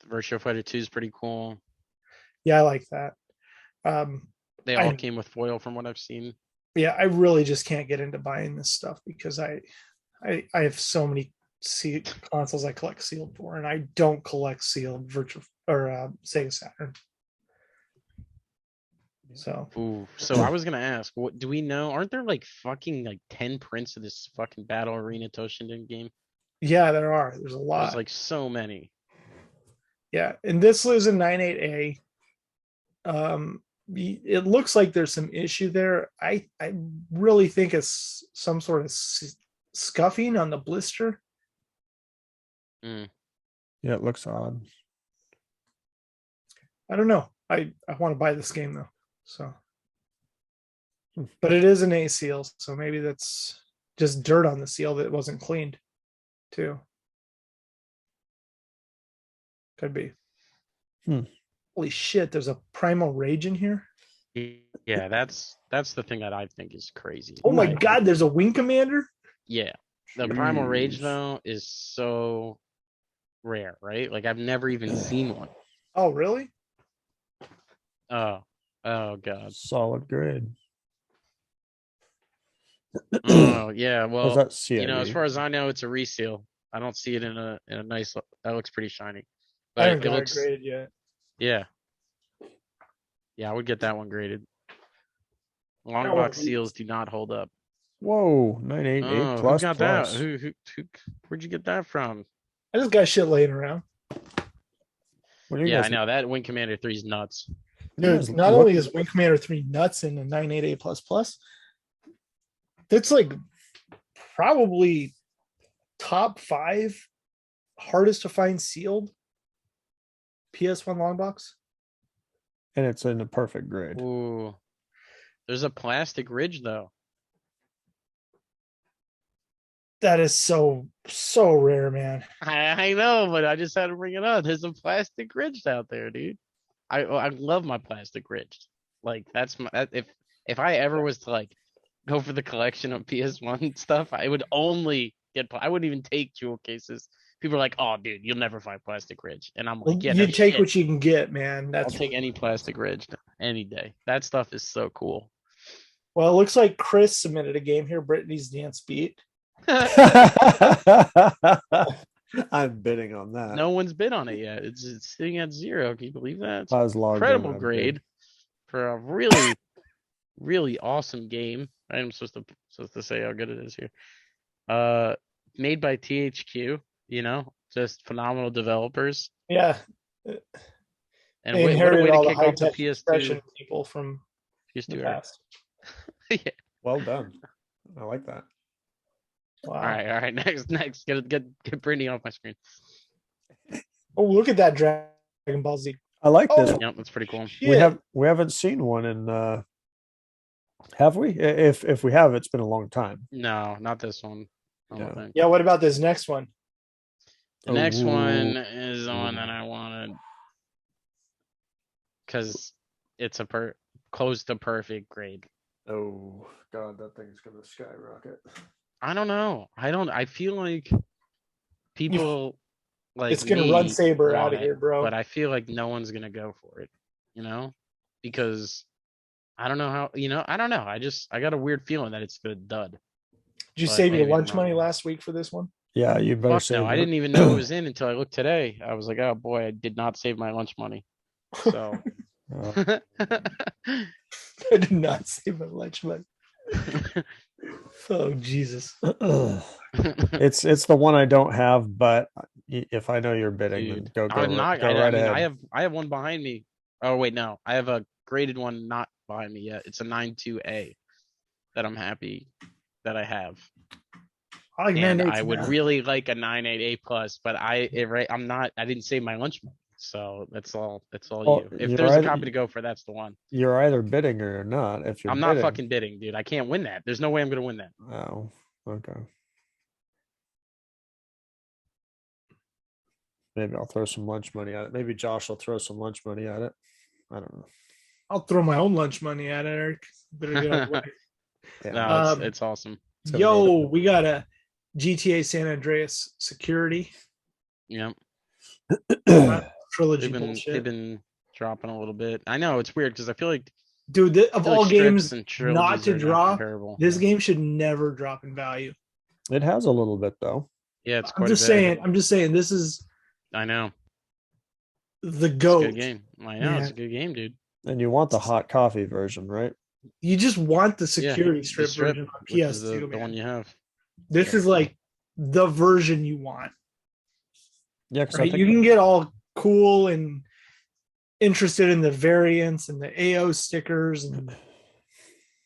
Speaker 2: Virtua Fighter 2 is pretty cool.
Speaker 1: Yeah, I like that.
Speaker 2: They all came with foil from what I've seen.
Speaker 1: Yeah, I really just can't get into buying this stuff because I have so many consoles I collect sealed for, and I don't collect sealed virtual or Sega Saturn. So,
Speaker 2: so I was gonna ask, what do we know? Aren't there like fucking like 10 prints of this fucking Battle Arena Toshinden game?
Speaker 1: yeah, there are. There's a lot.
Speaker 2: There's like so many.
Speaker 1: Yeah, and this is a 98A. It looks like there's some issue there. I really think it's some sort of scuffing on the blister.
Speaker 3: Yeah, it looks odd.
Speaker 1: I don't know. I want to buy this game though. So, but it is an A seal, so maybe that's just dirt on the seal that wasn't cleaned, too. Could be. Holy shit! There's a Primal Rage in here.
Speaker 2: Yeah, that's the thing that I think is crazy.
Speaker 1: Oh my god! There's a Wing Commander.
Speaker 2: Yeah, the Primal Rage though is so rare, right? Like I've never even seen one.
Speaker 1: Oh really?
Speaker 2: Oh god.
Speaker 3: Solid grade.
Speaker 2: Oh yeah, well,
Speaker 3: that CID?
Speaker 2: as far as I know, it's a reseal. I don't see it in a nice. That looks pretty shiny.
Speaker 1: But I haven't got it graded yet.
Speaker 2: Yeah. Yeah, I would get that one graded. Long box seals do not hold up.
Speaker 3: Whoa, 988 plus.
Speaker 2: Who got that? Who? Where'd you get that from?
Speaker 1: I just got shit laying around.
Speaker 2: Yeah, I know that Wing Commander 3 is nuts.
Speaker 1: Dude, not only is Wing Commander 3 nuts in the 988 plus, that's like probably top 5 hardest to find sealed PS1 long box.
Speaker 3: And it's in a perfect grade.
Speaker 2: Ooh. There's a plastic ridge though.
Speaker 1: That is so rare, man.
Speaker 2: I know, but I just had to bring it up. There's a plastic ridge out there, dude. I love my plastic ridge. Like that's if I ever was to like go for the collection of PS1 stuff, I would only I wouldn't even take jewel cases. People are like, "Oh, dude, you'll never find plastic ridge," and I'm like, "Yeah,
Speaker 1: you take what you can get, man."
Speaker 2: I'll take any plastic ridge any day. That stuff is so cool.
Speaker 1: Well, it looks like Chris submitted a game here, Brittany's Dance Beat.
Speaker 3: I'm bidding on that.
Speaker 2: No one's bid on it yet. It's sitting at 0. Can you believe that? It's
Speaker 3: I was logged
Speaker 2: incredible grade for a really, really awesome game. I'm supposed to say how good it is here. Made by THQ. Just phenomenal developers.
Speaker 1: Yeah.
Speaker 2: And what a way to kick off the PS2
Speaker 1: people from
Speaker 2: PS2
Speaker 1: the past.
Speaker 2: Yeah.
Speaker 3: Well done. I like that.
Speaker 1: Wow.
Speaker 2: All right. Next. Get Brittany off my screen.
Speaker 1: Oh, look at that Dragon Ball Z.
Speaker 3: I like this.
Speaker 2: Yep, that's pretty cool.
Speaker 1: Shit.
Speaker 3: We haven't seen one in have we? If we have, it's been a long time.
Speaker 2: No, not this one.
Speaker 1: Yeah, what about this next one?
Speaker 2: The next one is the one that I wanted because it's a close to perfect grade.
Speaker 3: Oh god, that thing's gonna skyrocket.
Speaker 2: I don't know. I feel like people like
Speaker 1: it's gonna run Saber out of here, bro.
Speaker 2: But I feel like no one's gonna go for it, because I don't know how. I don't know. I got a weird feeling that it's gonna dud.
Speaker 1: Did you save your lunch money last week for this one?
Speaker 3: Yeah, you better save.
Speaker 2: No, I didn't even know it was in until I looked today. I was like, oh boy, I did not save my lunch money. So
Speaker 1: I did not save my lunch money. Oh Jesus.
Speaker 3: It's the one I don't have, but if I know you're bidding,
Speaker 2: dude,
Speaker 3: go
Speaker 2: right
Speaker 3: ahead.
Speaker 2: I have one behind me. Oh wait, no. I have a graded one not behind me yet. It's a 9.2A that I'm happy that I have.
Speaker 1: I like
Speaker 2: and I would really like a 9.8A plus, but I didn't save my lunch money. So that's all you. If there's a copy to go for, that's the one.
Speaker 3: You're either bidding or you're not. If you're
Speaker 2: not fucking bidding, dude. I can't win that. There's no way I'm gonna win that.
Speaker 3: Oh, okay. Maybe I'll throw some lunch money at it. Maybe Josh will throw some lunch money at it. I don't know.
Speaker 1: I'll throw my own lunch money at it, Eric. Better get out of the way.
Speaker 2: No, it's awesome.
Speaker 1: Yo, we got a GTA San Andreas security
Speaker 2: Yep.
Speaker 1: trilogy
Speaker 2: They've
Speaker 1: bullshit.
Speaker 2: been dropping a little bit. I know it's weird because I feel like
Speaker 1: Dude, of all games
Speaker 2: and
Speaker 1: not to drop,
Speaker 2: comparable.
Speaker 1: this game should never drop in value.
Speaker 3: It has a little bit though.
Speaker 2: Yeah, it's
Speaker 1: I'm
Speaker 2: quite
Speaker 1: just
Speaker 2: a bit.
Speaker 1: saying. I'm just saying. This is
Speaker 2: I know.
Speaker 1: the
Speaker 2: It's a
Speaker 1: GOAT.
Speaker 2: good game. I know it's a good game, dude.
Speaker 3: And you want the hot coffee version, right?
Speaker 1: You just want the security strip version on PS2.
Speaker 2: The one you have.
Speaker 1: This is like the version you want.
Speaker 3: Yeah, because
Speaker 1: Right? You can get all cool and interested in the variants and the AO stickers and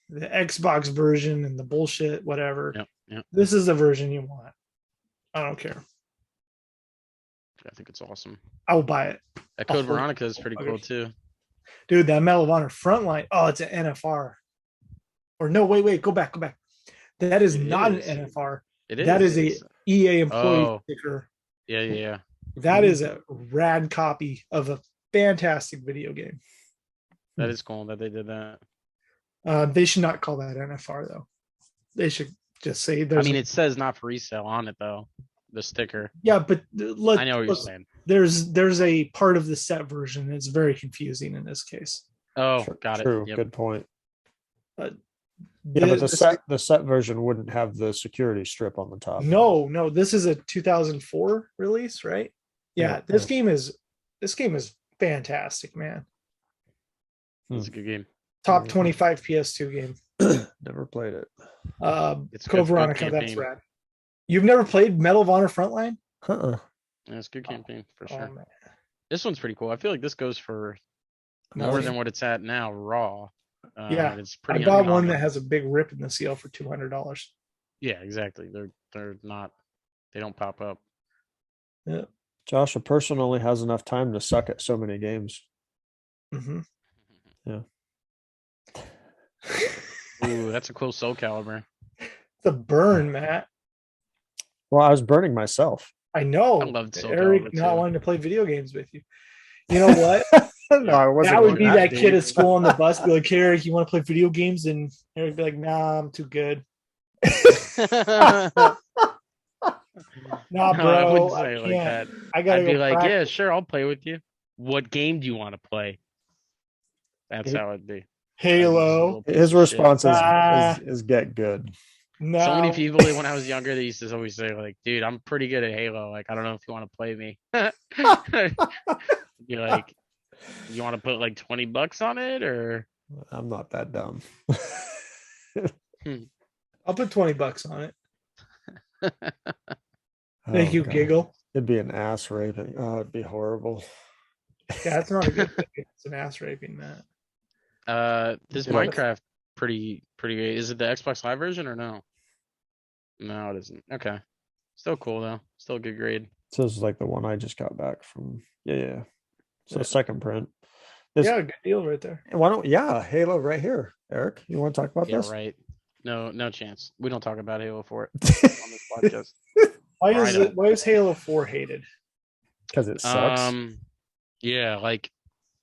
Speaker 1: the Xbox version and the bullshit, whatever.
Speaker 2: Yep.
Speaker 1: This is the version you want. I don't care.
Speaker 2: I think it's awesome.
Speaker 1: I will buy it.
Speaker 2: That Code Veronica is pretty cool too.
Speaker 1: Dude, that Medal of Honor Frontline. Oh, it's an NFR. Or no, wait, go back. That is not an NFR. That is a EA employee sticker.
Speaker 2: Yeah.
Speaker 1: That is a rad copy of a fantastic video game.
Speaker 2: That is cool that they did that.
Speaker 1: They should not call that NFR though. They should just say there's.
Speaker 2: it says not for resale on it though. The sticker.
Speaker 1: Yeah, but
Speaker 2: I know what you're saying.
Speaker 1: There's a part of the set version. It's very confusing in this case.
Speaker 2: Oh, got
Speaker 3: true.
Speaker 2: it. Yep.
Speaker 3: Good point.
Speaker 1: But
Speaker 3: the set version wouldn't have the security strip on the top.
Speaker 1: No, this is a 2004 release, right? Yeah, this game is fantastic, man.
Speaker 2: It's a good game.
Speaker 1: Top 25 PS2 game.
Speaker 3: Never played it.
Speaker 2: It's
Speaker 1: Code Veronica, that's rad. You've never played Medal of Honor Frontline?
Speaker 3: Uh-uh.
Speaker 2: Yeah, it's a good campaign for sure.
Speaker 1: Man.
Speaker 2: This one's pretty cool. I feel like this goes for more than what it's at now, raw.
Speaker 1: Yeah,
Speaker 2: it's pretty.
Speaker 1: I bought one that has a big rip in the seal for $200.
Speaker 2: Yeah, exactly. They're not. They don't pop up.
Speaker 1: Yeah.
Speaker 3: Josh, a person only has enough time to suck at so many games.
Speaker 1: Mm-hmm.
Speaker 3: Yeah.
Speaker 2: Ooh, that's a cool Soul Calibur.
Speaker 1: It's a burn, Matt.
Speaker 3: Well, I was burning myself.
Speaker 1: I know.
Speaker 2: I loved Soul
Speaker 1: Eric
Speaker 2: Calibur
Speaker 1: not
Speaker 2: too.
Speaker 1: wanting to play video games with you. You know what?
Speaker 3: No, I wasn't.
Speaker 1: That would be that
Speaker 3: deep.
Speaker 1: kid at school on the bus, be like, Eric, you want to play video games? And Eric would be like, nah, I'm too good. Nah, bro.
Speaker 2: I wouldn't
Speaker 1: I
Speaker 2: say it like
Speaker 1: can't.
Speaker 2: that. I'd be like, yeah, sure, I'll play with you. What game do you want to play? That's how it'd be.
Speaker 1: Halo.
Speaker 3: His response is get good.
Speaker 1: No.
Speaker 2: So many people when I was younger, they used to always say, like, dude, I'm pretty good at Halo. Like, I don't know if you want to play me. Be like, you want to put like $20 on it, or
Speaker 3: I'm not that dumb.
Speaker 1: I'll put $20 on it. Make you giggle.
Speaker 3: It'd be an ass raping. Oh, it'd be horrible.
Speaker 1: Yeah, that's not a good thing. It's an ass raping, Matt.
Speaker 2: This Minecraft pretty great. Is it the Xbox Live version or no? No, it isn't. Okay. Still cool though. Still a good grade.
Speaker 3: So this is like the one I just got back from. Yeah. So second print.
Speaker 1: Yeah, good deal right there.
Speaker 3: Why don't Halo right here, Eric? You want to talk about this?
Speaker 2: Yeah, right. No chance. We don't talk about Halo 4 on this podcast.
Speaker 1: Why is Halo 4 hated?
Speaker 3: Because it sucks.
Speaker 2: Yeah, like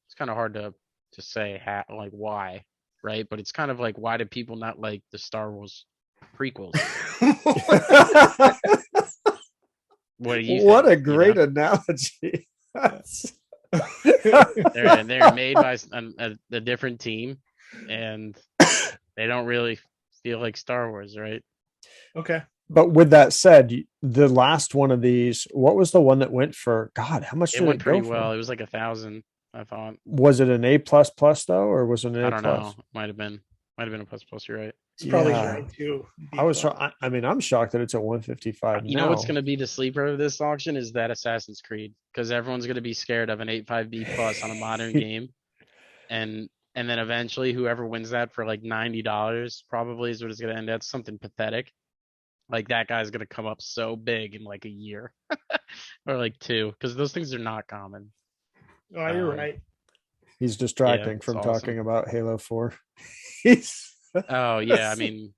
Speaker 2: it's kind of hard to say like why, right? But it's kind of like, why do people not like the Star Wars prequels? What do you think?
Speaker 3: What a great analogy.
Speaker 2: They're made by a different team, and they don't really feel like Star Wars, right?
Speaker 1: Okay.
Speaker 3: But with that said, the last one of these, what was the one that went for? God, how much did it
Speaker 2: went
Speaker 3: go
Speaker 2: pretty
Speaker 3: for?
Speaker 2: well. It was like 1,000, I thought.
Speaker 3: Was it an A++ though, or was it an A+?
Speaker 2: I don't know. Might have been a plus. You're right.
Speaker 1: It's probably right too.
Speaker 3: I'm shocked that it's at 155.
Speaker 2: You know what's going to be the sleeper of this auction is that Assassin's Creed, because everyone's going to be scared of an 85B plus on a modern game, and then eventually whoever wins that for like $90 probably is what it's going to end at. Something pathetic. Like that guy's going to come up so big in like a year or like 2, because those things are not common.
Speaker 1: Oh, you're right.
Speaker 3: He's distracting from talking about Halo 4.
Speaker 2: Oh yeah, I mean,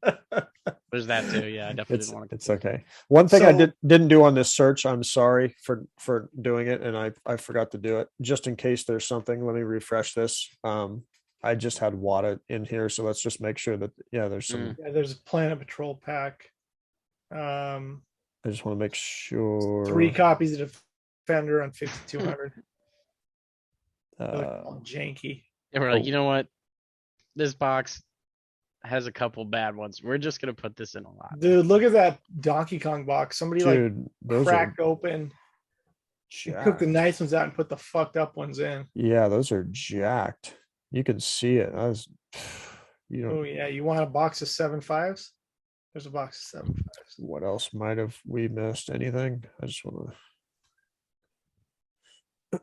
Speaker 2: there's that too. Yeah, I definitely didn't want to.
Speaker 3: It's okay. One thing I didn't do on this search, I'm sorry for doing it, and I forgot to do it. Just in case there's something, let me refresh this. I I just had Wada in here, so let's just make sure that there's some.
Speaker 1: Yeah, there's a Planet Patrol pack.
Speaker 3: I just want to make sure
Speaker 1: 3 copies of Defender on 5200.
Speaker 3: Uh,
Speaker 1: Janky.
Speaker 2: And we're like, you know what? This box has a couple bad ones. We're just gonna put this in a lot.
Speaker 1: Dude, look at that Donkey Kong box. Somebody
Speaker 3: those
Speaker 1: cracked open. She took the
Speaker 3: jacked.
Speaker 1: nice ones out and put the fucked up ones in.
Speaker 3: Yeah, those are jacked. You can see it.
Speaker 1: Oh yeah, you want a box of 7.5s? There's a box of 7.5s.
Speaker 3: What else might have we missed? Anything? I just want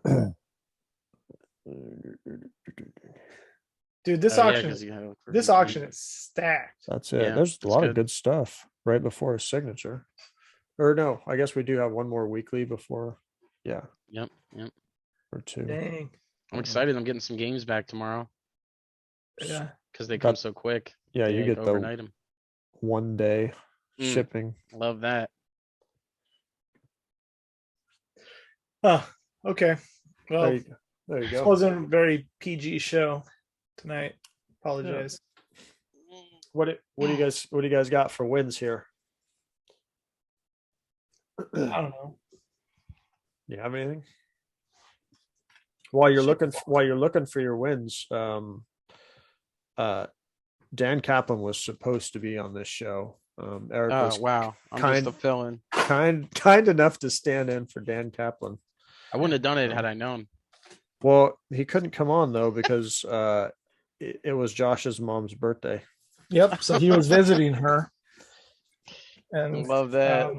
Speaker 3: to.
Speaker 1: Dude, this auction is stacked.
Speaker 3: That's it.
Speaker 2: Yeah,
Speaker 3: There's a
Speaker 2: that's
Speaker 3: lot of
Speaker 2: good.
Speaker 3: good stuff right before his signature. Or no, I guess we do have one more weekly before. Yeah,
Speaker 2: Yep.
Speaker 3: or 2.
Speaker 1: Dang.
Speaker 2: I'm excited. I'm getting some games back tomorrow
Speaker 1: Yeah.
Speaker 2: because they come so quick.
Speaker 3: Yeah, you get the
Speaker 2: overnight them.
Speaker 3: 1 day
Speaker 2: Mm.
Speaker 3: shipping.
Speaker 2: Love that.
Speaker 1: Oh, okay. Well,
Speaker 3: There you
Speaker 1: this
Speaker 3: go.
Speaker 1: wasn't a very PG show tonight. Apologize.
Speaker 3: What do you guys got for wins here?
Speaker 1: I don't know.
Speaker 3: You have anything? While you're looking for your wins, Dan Kaplan was supposed to be on this show. Eric was
Speaker 2: Wow. I'm just a fill-in.
Speaker 3: kind enough to stand in for Dan Kaplan.
Speaker 2: I wouldn't have done it had I known.
Speaker 3: Well, he couldn't come on though because it was Josh's mom's birthday.
Speaker 1: Yep. So he was visiting her. And
Speaker 2: Love that.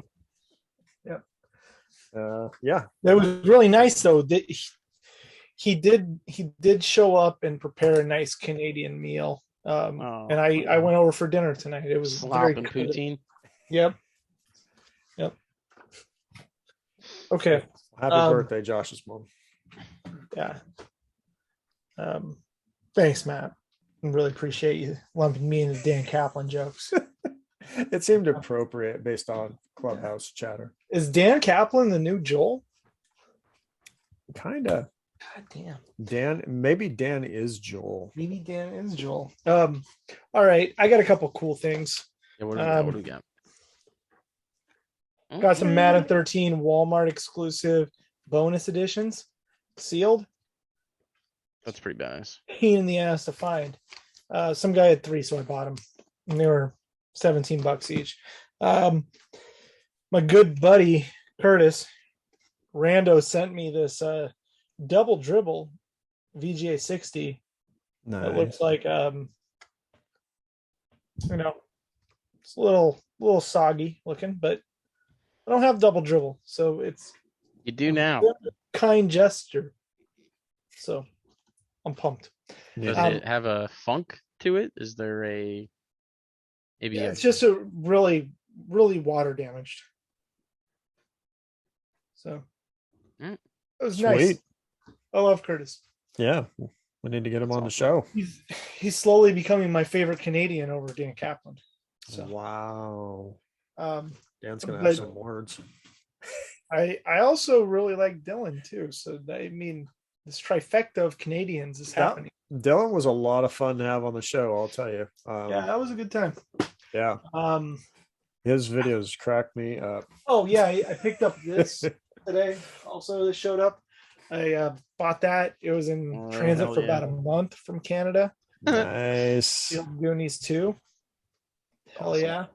Speaker 3: Yeah,
Speaker 1: it was really nice though. That he did show up and prepare a nice Canadian meal. And I went over for dinner tonight. It was
Speaker 2: Slop
Speaker 1: very
Speaker 2: and
Speaker 1: good.
Speaker 2: poutine.
Speaker 1: Yep. Okay.
Speaker 3: happy birthday, Josh's mom.
Speaker 1: Yeah. Thanks, Matt. I really appreciate you lumping me into Dan Kaplan jokes.
Speaker 3: It seemed appropriate based on Clubhouse chatter.
Speaker 1: Is Dan Kaplan the new Joel?
Speaker 3: Kinda.
Speaker 1: God damn.
Speaker 3: Maybe Dan is Joel.
Speaker 1: Maybe Dan is Joel. All right. I got a couple cool things.
Speaker 2: Yeah, what do we got?
Speaker 1: Got some Madden 13 Walmart exclusive bonus editions, sealed.
Speaker 2: That's pretty nice.
Speaker 1: Pain in the ass to find. Some guy had 3, so I bought them. And they were $17 each. My good buddy Curtis Rando sent me this double dribble VGA 60.
Speaker 3: Nice.
Speaker 1: It looks like it's a little soggy looking, but I don't have double dribble, so it's
Speaker 2: You do now.
Speaker 1: kind gesture. So I'm pumped.
Speaker 2: Does it have a funk to it? Is there a maybe?
Speaker 1: Yeah, it's just a really, really water damaged. So it was nice.
Speaker 3: Sweet.
Speaker 1: I love Curtis.
Speaker 3: Yeah, we need to get him on the show.
Speaker 1: He's slowly becoming my favorite Canadian over Dan Kaplan. So
Speaker 3: Wow. Dan's gonna
Speaker 1: but-
Speaker 3: have some words.
Speaker 1: I also really like Dylan too. So I mean, this trifecta of Canadians is happening.
Speaker 3: Dylan was a lot of fun to have on the show, I'll tell you.
Speaker 1: Yeah, that was a good time.
Speaker 3: Yeah. His videos cracked me up.
Speaker 1: Oh yeah, I picked up this today. Also, this showed up. I bought that. It was in transit for about a month from Canada.
Speaker 3: Nice.
Speaker 1: Field Goonies 2. Hell yeah.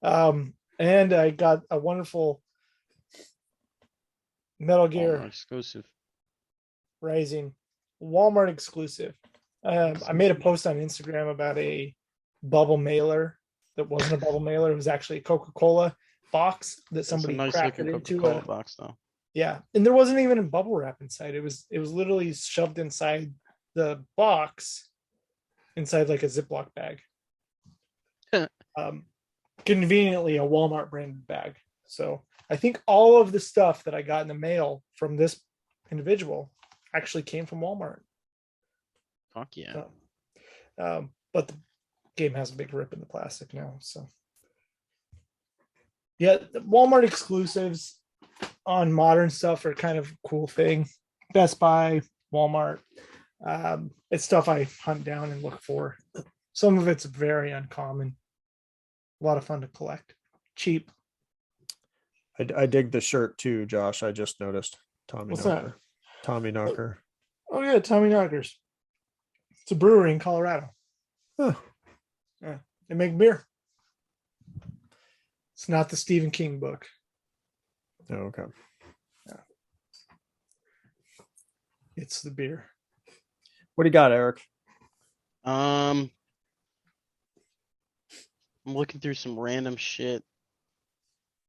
Speaker 1: And I got a wonderful Metal Gear
Speaker 2: exclusive.
Speaker 1: Rising Walmart exclusive. I made a post on Instagram about a bubble mailer that wasn't a bubble mailer. It was actually a Coca-Cola box that somebody
Speaker 2: nice
Speaker 1: cracked it
Speaker 2: looking
Speaker 1: into.
Speaker 2: Coca-Cola box though.
Speaker 1: Yeah, and there wasn't even a bubble wrap inside. It was literally shoved inside the box, inside like a Ziploc bag. Conveniently, a Walmart branded bag. So I think all of the stuff that I got in the mail from this individual actually came from Walmart.
Speaker 2: Fuck yeah.
Speaker 1: So, but the game has a big rip in the plastic now. So yeah, the Walmart exclusives on modern stuff are kind of a cool thing. Best Buy, Walmart. It's stuff I hunt down and look for. Some of it's very uncommon. A lot of fun to collect. Cheap.
Speaker 3: I dig the shirt too, Josh. I just noticed. Tommy
Speaker 1: What's
Speaker 3: Knocker.
Speaker 1: that?
Speaker 3: Tommy Knocker.
Speaker 1: Oh yeah, Tommy Knockers. It's a brewery in Colorado.
Speaker 3: Huh.
Speaker 1: Yeah, they make beer. It's not the Stephen King book.
Speaker 3: Oh, okay.
Speaker 1: Yeah. It's the beer.
Speaker 3: What do you got, Eric?
Speaker 2: I'm looking through some random shit.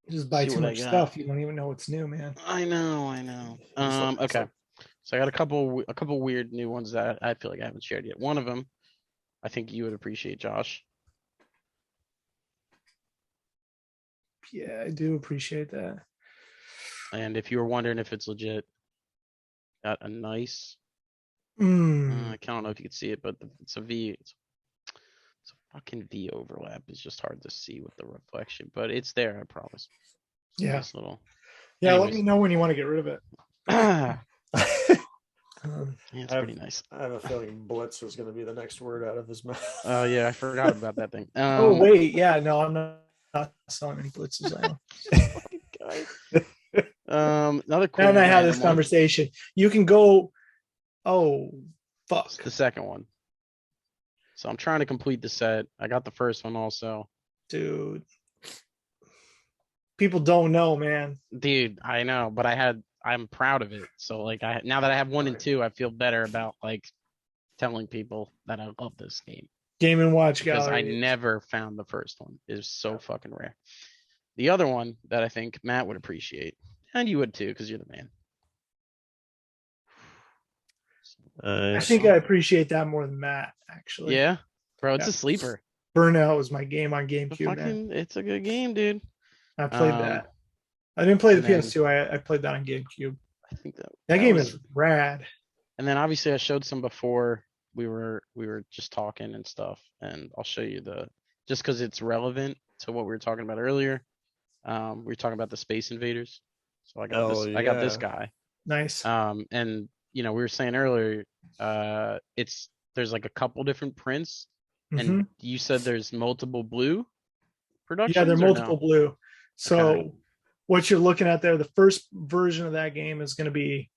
Speaker 1: Just buy
Speaker 2: See
Speaker 1: too
Speaker 2: what I
Speaker 1: much
Speaker 2: got.
Speaker 1: stuff. You don't even know what's new, man.
Speaker 2: I know. Okay. So I got a couple weird new ones that I feel like I haven't shared yet. One of them, I think you would appreciate, Josh.
Speaker 1: Yeah, I do appreciate that.
Speaker 2: And if you were wondering if it's legit, got a nice. I don't know if you can see it, but it's a V. It's a fucking V overlap. It's just hard to see with the reflection, but it's there. I promise.
Speaker 1: Yeah.
Speaker 2: Nice little.
Speaker 1: Yeah.
Speaker 2: Anyways.
Speaker 1: Let me know when you want to get rid of it.
Speaker 2: Yeah, it's pretty nice.
Speaker 3: I have a feeling Blitz is going to be the next word out of his mouth.
Speaker 2: Oh yeah, I forgot about that thing.
Speaker 1: Oh wait, yeah, no, I'm not selling any blitzes. I know.
Speaker 2: Another cool.
Speaker 1: And I had this conversation. You can go. Oh, fuck.
Speaker 2: It's the second one. So I'm trying to complete the set. I got the first one also.
Speaker 1: Dude. People don't know, man.
Speaker 2: Dude, I know, but I'm proud of it. So like now that I have 1 and 2, I feel better about like telling people that I love this game.
Speaker 1: Game and Watch
Speaker 2: because
Speaker 1: Gallery.
Speaker 2: I never found the first one. It's so fucking rare. The other one that I think Matt would appreciate, and you would too, because you're the man.
Speaker 1: I think I appreciate that more than Matt, actually.
Speaker 2: Yeah, bro, it's a sleeper.
Speaker 1: Burnout was my game on GameCube.
Speaker 2: It's a good game, dude.
Speaker 1: I played that. I didn't play the PS2. I played that on GameCube.
Speaker 2: I think
Speaker 1: that game is rad.
Speaker 2: And then obviously I showed some before we were just talking and stuff, and I'll show you just because it's relevant to what we were talking about earlier. We were talking about the Space Invaders, so I got this guy.
Speaker 1: Nice.
Speaker 2: And we were saying earlier, there's like a couple different prints, and you said there's multiple blue productions.
Speaker 1: Yeah, they're multiple blue. So what you're looking at there, the first version of that game is going to be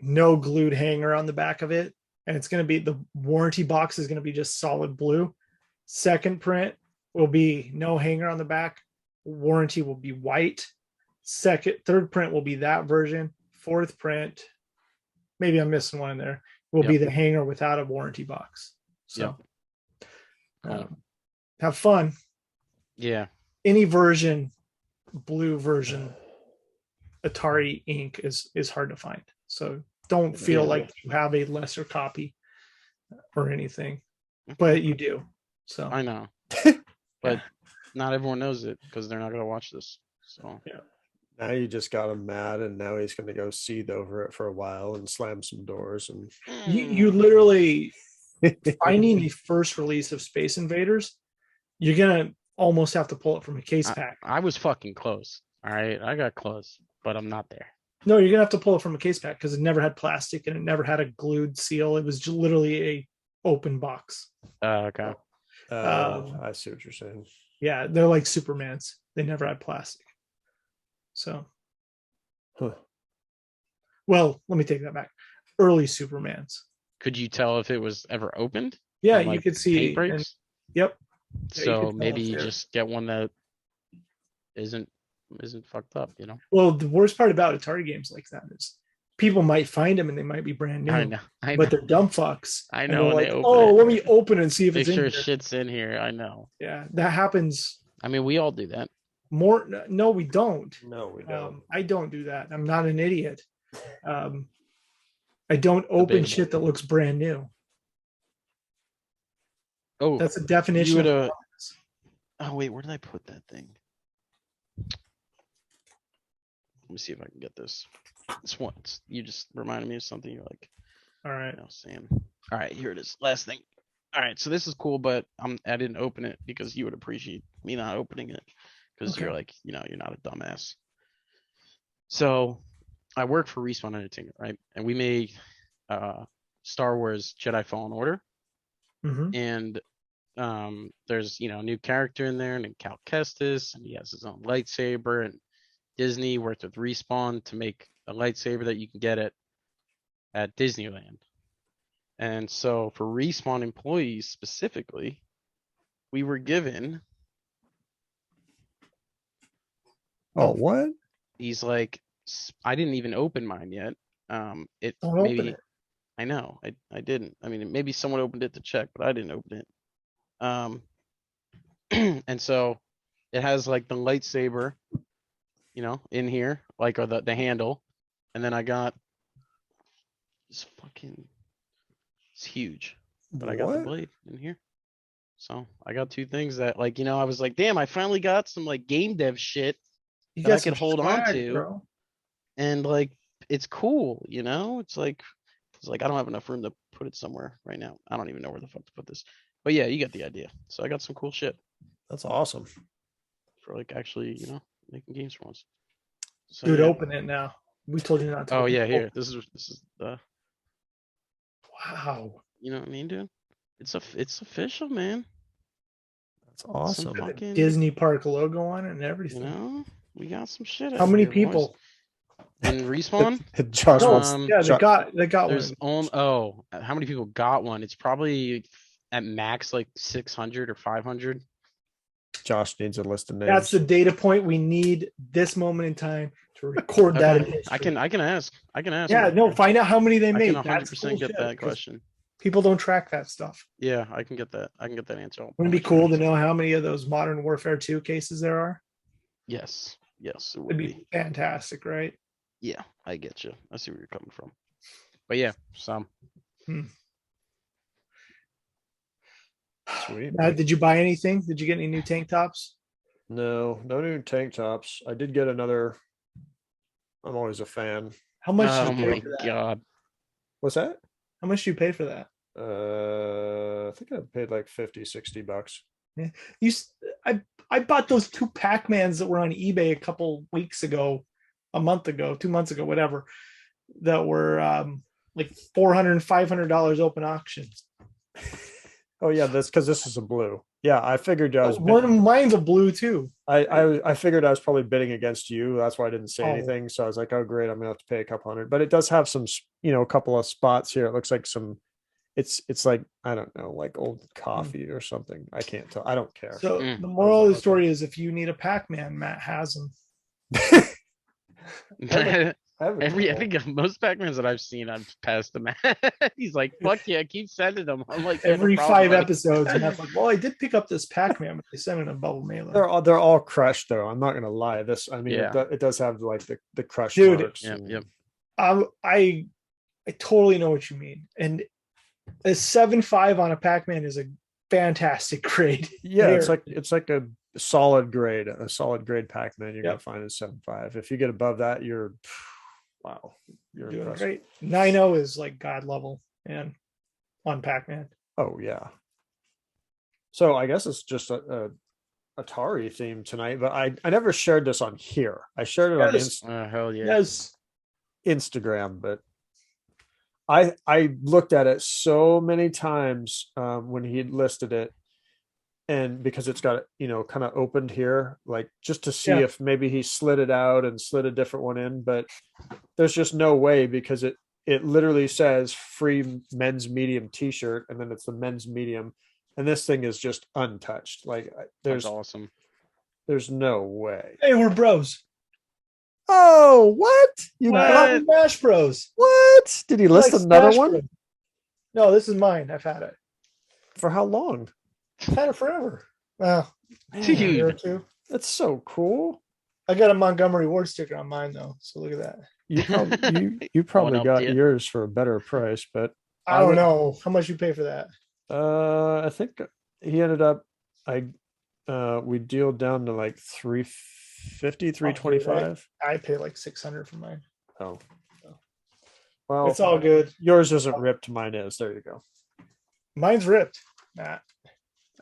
Speaker 1: no glued hanger on the back of it, and it's going to be the warranty box is going to be just solid blue. Second print will be no hanger on the back, warranty will be white. Third print will be that version. Fourth print, maybe I'm missing one in there, will be the hanger without a warranty box. So have fun.
Speaker 2: Yeah,
Speaker 1: any version, blue version Atari ink is hard to find, so don't feel like you have a lesser copy or anything, but you do. So
Speaker 2: I know. But not everyone knows it because they're not going to watch this. So
Speaker 3: now you just got him mad, and now he's going to go seethe over it for a while and slam some doors. And
Speaker 1: you literally finding the first release of Space Invaders, you're gonna almost have to pull it from a case pack.
Speaker 2: I was fucking close. All right, I got close, but I'm not there.
Speaker 1: No, you're gonna have to pull it from a case pack because it never had plastic and it never had a glued seal. It was literally a open box.
Speaker 2: Okay.
Speaker 3: I see what you're saying.
Speaker 1: Yeah, they're like Supermans. They never had plastic. So, well, let me take that back. Early Supermans.
Speaker 2: Could you tell if it was ever opened?
Speaker 1: Yeah, you could see.
Speaker 2: Breaks?
Speaker 1: Yep.
Speaker 2: So maybe you just get one that isn't fucked up,
Speaker 1: Well, the worst part about Atari games like that is people might find them and they might be brand new.
Speaker 2: I know.
Speaker 1: But they're dumb fucks.
Speaker 2: I know.
Speaker 1: Like, let me open and see if it's in here.
Speaker 2: Shit's in here. I know.
Speaker 1: Yeah, that happens.
Speaker 2: I mean, we all do that.
Speaker 1: No, we don't.
Speaker 3: No, we don't.
Speaker 1: I don't do that. I'm not an idiot. I don't open shit that looks brand new.
Speaker 2: Oh,
Speaker 1: that's a definition.
Speaker 2: Oh wait, where did I put that thing? Let me see if I can get this. This one, you just reminded me of something. You're like,
Speaker 1: all right,
Speaker 2: Sam. All right, here it is. Last thing. All right, so this is cool, but I didn't open it because you would appreciate me not opening it because you're like, you're not a dumbass. So I work for Respawn Entertainment, right? And we make Star Wars Jedi Fallen Order, and there's a new character in there named Cal Kestis, and he has his own lightsaber, and Disney worked with Respawn to make a lightsaber that you can get at Disneyland. And so for Respawn employees specifically, we were given
Speaker 3: what?
Speaker 2: these like, I didn't even open mine yet.
Speaker 1: Don't
Speaker 2: maybe
Speaker 1: open it.
Speaker 2: I know I didn't. I mean, maybe someone opened it to check, but I didn't open it. And so it has like the lightsaber, in here, like, or the handle, and then I got this it's huge, but I got the blade in here. So I got two things that, like, I was like, damn, I finally got some like game dev shit that I could hold on to,
Speaker 1: bro.
Speaker 2: and like it's cool, It's like I don't have enough room to put it somewhere right now. I don't even know where the fuck to put this. But yeah, you get the idea. So I got some cool shit.
Speaker 3: That's awesome.
Speaker 2: For like actually, making games for once. So,
Speaker 1: Dude,
Speaker 2: yeah.
Speaker 1: open it now. We told you not to.
Speaker 2: Oh yeah, here. This is the.
Speaker 1: Wow.
Speaker 2: You know what I mean, dude? It's official, man.
Speaker 3: That's awesome.
Speaker 2: Fucking,
Speaker 1: Disney Park logo on it and everything.
Speaker 2: We got some shit.
Speaker 1: How many people?
Speaker 2: Boys. In Respawn?
Speaker 3: Josh wants.
Speaker 1: Yeah, they got
Speaker 2: there's
Speaker 1: one.
Speaker 2: How many people got one? It's probably at max like 600 or 500.
Speaker 3: Josh needs a list of names.
Speaker 1: That's the data point we need this moment in time to record that. In
Speaker 2: I can ask.
Speaker 1: Yeah, no, find out how many they made.
Speaker 2: I can 100% get that question.
Speaker 1: People don't track that stuff.
Speaker 2: Yeah, I can get that. I can get that answer.
Speaker 1: Wouldn't it be cool to know how many of those Modern Warfare 2 cases there are?
Speaker 2: Yes, it would
Speaker 1: It'd be fantastic, right?
Speaker 2: Yeah, I get you. I see where you're coming from. But yeah, some.
Speaker 3: Sweet.
Speaker 1: Did you buy anything? Did you get any new tank tops?
Speaker 3: No new tank tops. I did get another. I'm always a fan.
Speaker 1: How much?
Speaker 2: Oh my god!
Speaker 3: What's that?
Speaker 1: How much do you pay for that?
Speaker 3: I think I paid like $50-$60.
Speaker 1: Yeah, I bought those 2 Pac-Mans that were on eBay a couple weeks ago, a month ago, 2 months ago, whatever, that were like $400 and $500 open auction.
Speaker 3: Oh yeah, that's because this is a blue. Yeah, I figured I was.
Speaker 1: One of mine's a blue too.
Speaker 3: I figured I was probably bidding against you. That's why I didn't say anything. So I was like, oh great, I'm gonna have to pay a couple hundred. But it does have some, a couple of spots here. It looks like some. It's like, I don't know, like old coffee or something. I can't tell. I don't care.
Speaker 1: So the moral of the story is, if you need a Pac-Man, Matt has them.
Speaker 2: I think most Pac-Mans that I've seen, I've passed them. He's like, fuck yeah, keep sending them. I'm like,
Speaker 1: every 5 episodes, and I'm like, well, I did pick up this Pac-Man, but they sent it in a bubble mailer.
Speaker 3: They're all crushed though. I'm not gonna lie. It does have like the crushed marks.
Speaker 2: Yeah.
Speaker 1: I totally know what you mean. And a 7.5 on a Pac-Man is a fantastic grade.
Speaker 3: Yeah, it's like a solid grade Pac-Man you're gonna find is 7.5. If you get above that, you're
Speaker 1: doing impressive. Great. 9.0 is like God level, and on Pac-Man.
Speaker 3: Oh yeah. So I guess it's just a Atari theme tonight, but I never shared this on here. I shared it on
Speaker 2: hell yeah.
Speaker 1: Yes.
Speaker 3: Instagram, but I looked at it so many times when he listed it, and because it's got kind of opened here, like just to see if maybe he slid it out and slid a different one in, but there's just no way, because it literally says free men's medium t-shirt, and then it's the men's medium, and this thing is just untouched. Like
Speaker 2: that's awesome.
Speaker 3: There's no way.
Speaker 1: Hey, we're bros.
Speaker 3: Oh, what? You got
Speaker 1: Smash Bros.
Speaker 3: What? Did he list another one?
Speaker 1: Bros. No, this is mine. I've had it.
Speaker 3: For how long?
Speaker 1: I've had it forever. Well, a year or two.
Speaker 3: That's so cool.
Speaker 1: I got a Montgomery Ward sticker on mine though, so look at that.
Speaker 3: You probably got yours for a better price, but
Speaker 1: I don't know how much you pay for that.
Speaker 3: I think he ended up. We dealed down to like $350, $325.
Speaker 1: I pay like $600 for mine.
Speaker 3: Oh, well,
Speaker 1: it's all good.
Speaker 3: Yours isn't ripped. Mine is. There you go.
Speaker 1: Mine's ripped, Matt.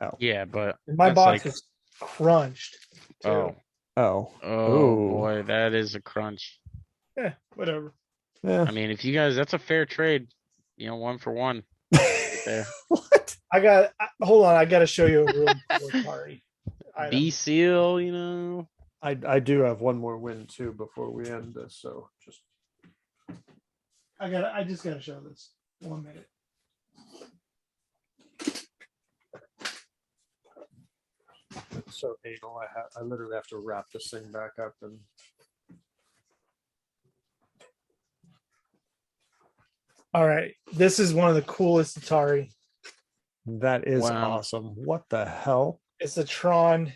Speaker 3: Oh
Speaker 2: yeah, but
Speaker 1: my box is crunched.
Speaker 3: Too.
Speaker 2: Oh boy, that is a crunch.
Speaker 1: Yeah, whatever.
Speaker 3: Yeah.
Speaker 2: I mean, if you guys, that's a fair trade. 1 for 1 right there.
Speaker 3: What?
Speaker 1: Hold on. I got to show you a really cool Atari item.
Speaker 2: B seal,
Speaker 3: I do have one more win too before we end this, so just
Speaker 1: I just got to show this. 1 minute.
Speaker 3: it's so anal. I literally have to wrap this thing back up and.
Speaker 1: All right. This is one of the coolest Atari.
Speaker 3: That is
Speaker 2: Wow.
Speaker 3: awesome. What the hell?
Speaker 1: It's a Tron